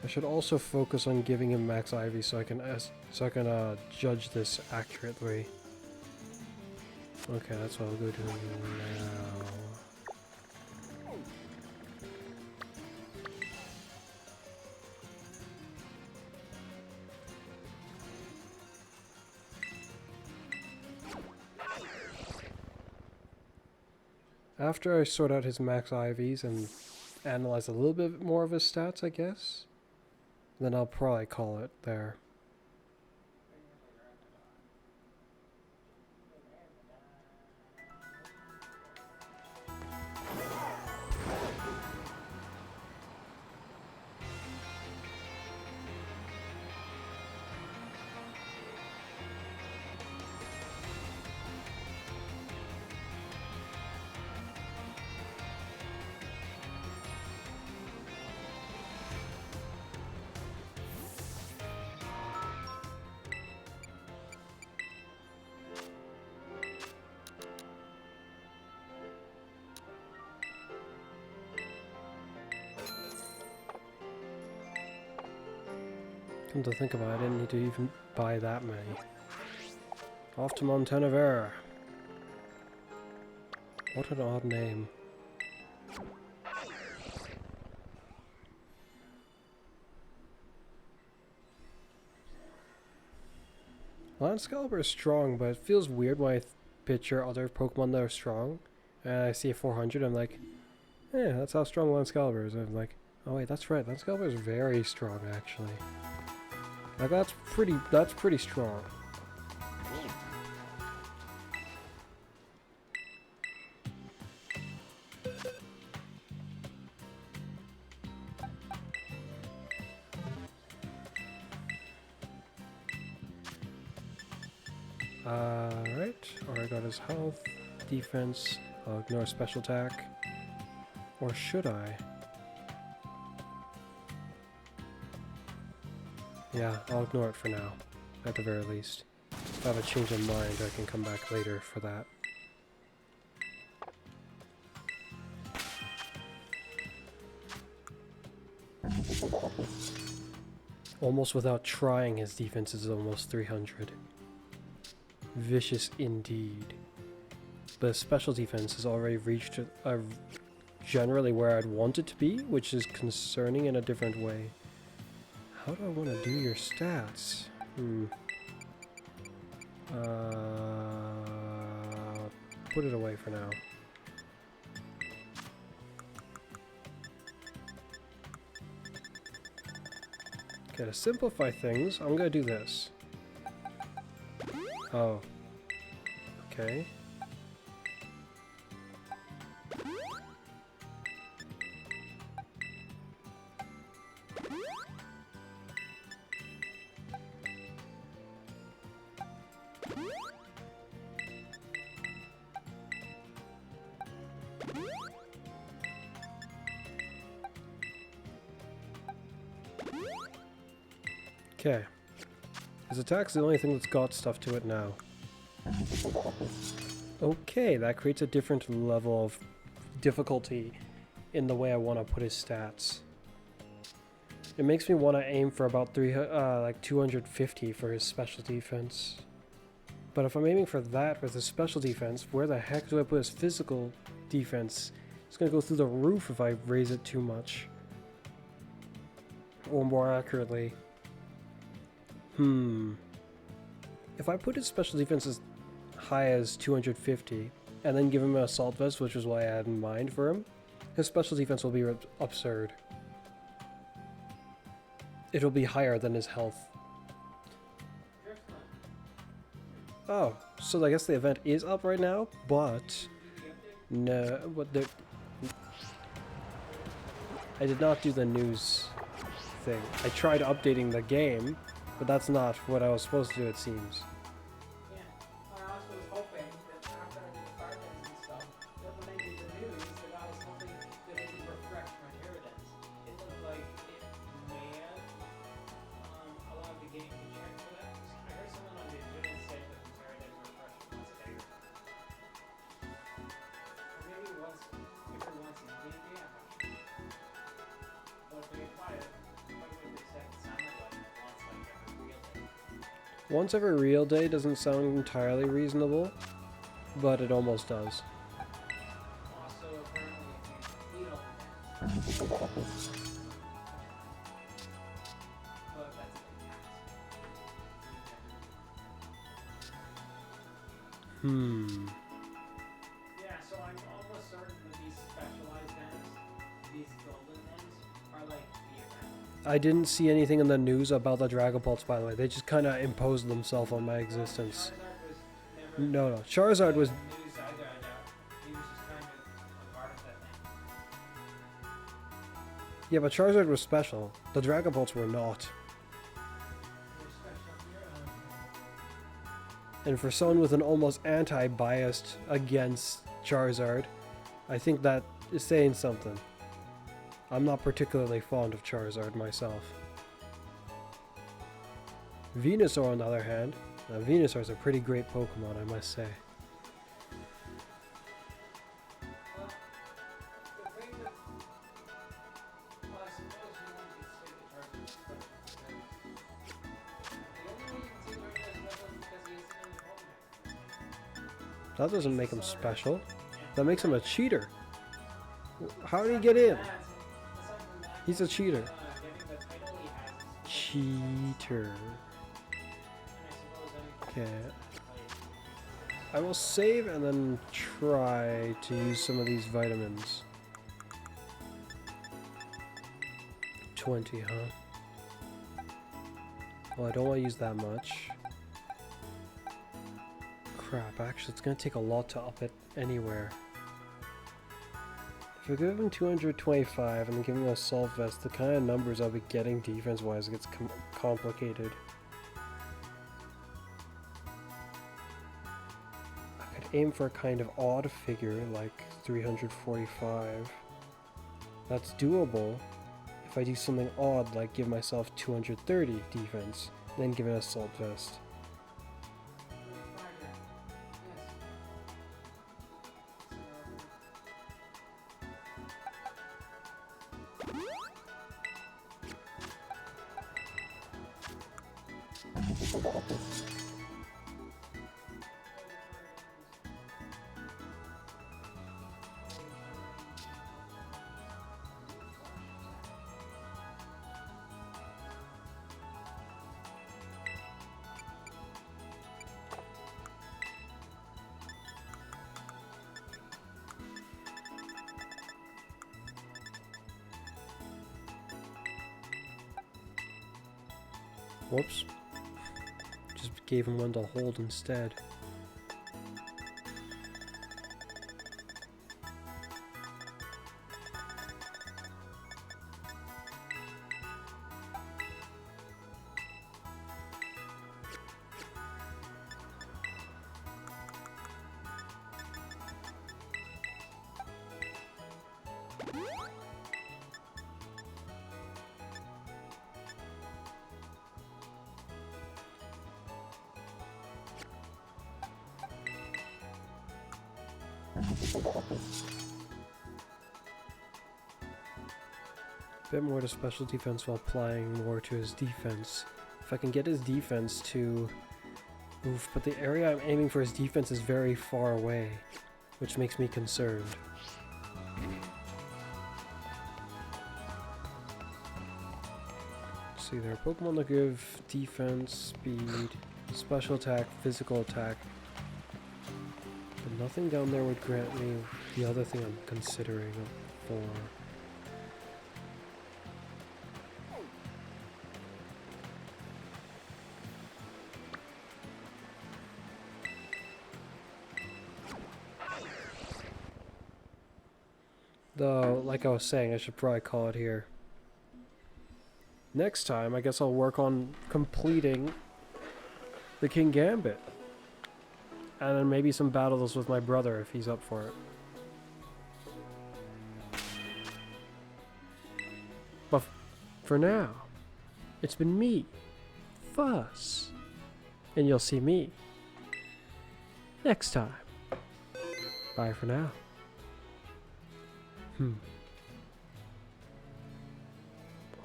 Speaker 1: I should also focus on giving him max IV so I can judge this accurately. Okay, that's what I'll go do now. After I sort out his max IVs and analyze a little bit more of his stats, I guess, then I'll probably call it there. Come to think about it, I didn't need to even buy that many. Off to Montenevera. What an odd name. Land Excalibur is strong, but it feels weird when I picture other Pokemon that are strong, and I see a 400, I'm like, yeah, that's how strong Lanscalibur is. And I'm like, oh wait, that's right, Lanscalibur is very strong actually. Like that's pretty strong. Alright, already got his health, defense, I'll ignore special attack. Or should I? Yeah, I'll ignore it for now, at the very least. If I have a change of mind, I can come back later for that. Almost without trying, his defense is almost 300. Vicious indeed. But special defense has already reached generally where I'd want it to be, which is concerning in a different way. How do I want to do your stats? Put it away for now. Okay, to simplify things, I'm gonna do this. Oh. Okay. Okay. His attack's the only thing that's got stuff to it now. Okay, that creates a different level of difficulty in the way I want to put his stats. It makes me want to aim for about 250 for his special defense. But if I'm aiming for that with his special defense, where the heck do I put his physical defense? It's gonna go through the roof if I raise it too much. Or more accurately. If I put his special defense as high as 250, and then give him an assault vest, which is what I had in mind for him, his special defense will be absurd. It'll be higher than his health. Oh, so I guess the event is up right now, but no, I did not do the news thing. I tried updating the game, but that's not what I was supposed to do, it seems.
Speaker 2: Yeah, I also was hoping that after I did the firebanks and stuff, that when they did the news, that I was hoping that it would refresh my inheritance. It looked like it may have allowed the game to check for that. I heard someone on the internet say that the inheritance refreshed once a day. Or maybe once, every once in a game, yeah. But if they apply it, what would they say? It sounded like once like every real day.
Speaker 1: Once every real day doesn't sound entirely reasonable, but it almost does.
Speaker 2: Also, apparently, if you eat all the bats. But that's a big tax. Yeah, so I'm almost certain that these specialized bats, these golden ones, are like the event.
Speaker 1: I didn't see anything in the news about the Dragon Balls, by the way. They just kind of imposed themselves on my existence.
Speaker 2: Charizard was never
Speaker 1: No, Charizard was...
Speaker 2: in the news either, I doubt. He was just kind of a part of that thing.
Speaker 1: Yeah, but Charizard was special. The Dragon Balls were not.
Speaker 2: They're special here.
Speaker 1: And for someone with an almost anti-biased against Charizard, I think that is saying something. I'm not particularly fond of Charizard myself. Venusaur, on the other hand, now Venusaur is a pretty great Pokemon, I must say.
Speaker 2: Well, the thing that... Well, I suppose you wanted to say the Charizard is special. The only way you can say Charizard is special is because he isn't in the Pokemon.
Speaker 1: That doesn't make him special. That makes him a cheater. How did he get in? He's a cheater. Cheater. Okay. I will save and then try to use some of these vitamins. 20, huh? Well, I don't want to use that much. Crap, actually, it's going to take a lot to up it anywhere. If I give him 225 and then give him a assault vest, the kind of numbers I'll be getting defense-wise gets complicated. I could aim for a kind of odd figure, like 345. That's doable if I do something odd, like give myself 230 defense, then give an assault vest. Whoops. Just gave him one to hold instead. Bit more to special defense while applying more to his defense. If I can get his defense to... Oof, but the area I'm aiming for his defense is very far away, which makes me concerned. Let's see, there are Pokemon that give defense, speed, special attack, physical attack. But nothing down there would grant me the other thing I'm considering for. Though, like I was saying, I should probably call it here. Next time, I guess I'll work on completing the King Gambit. And then maybe some battles with my brother if he's up for it. But for now, it's been me, Fuzz. And you'll see me next time. Bye for now.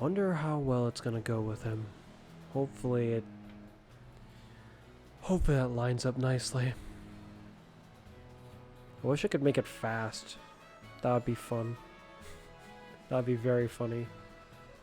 Speaker 1: Wonder how well it's gonna go with him. Hopefully that lines up nicely. I wish I could make it fast. That would be fun. That would be very funny.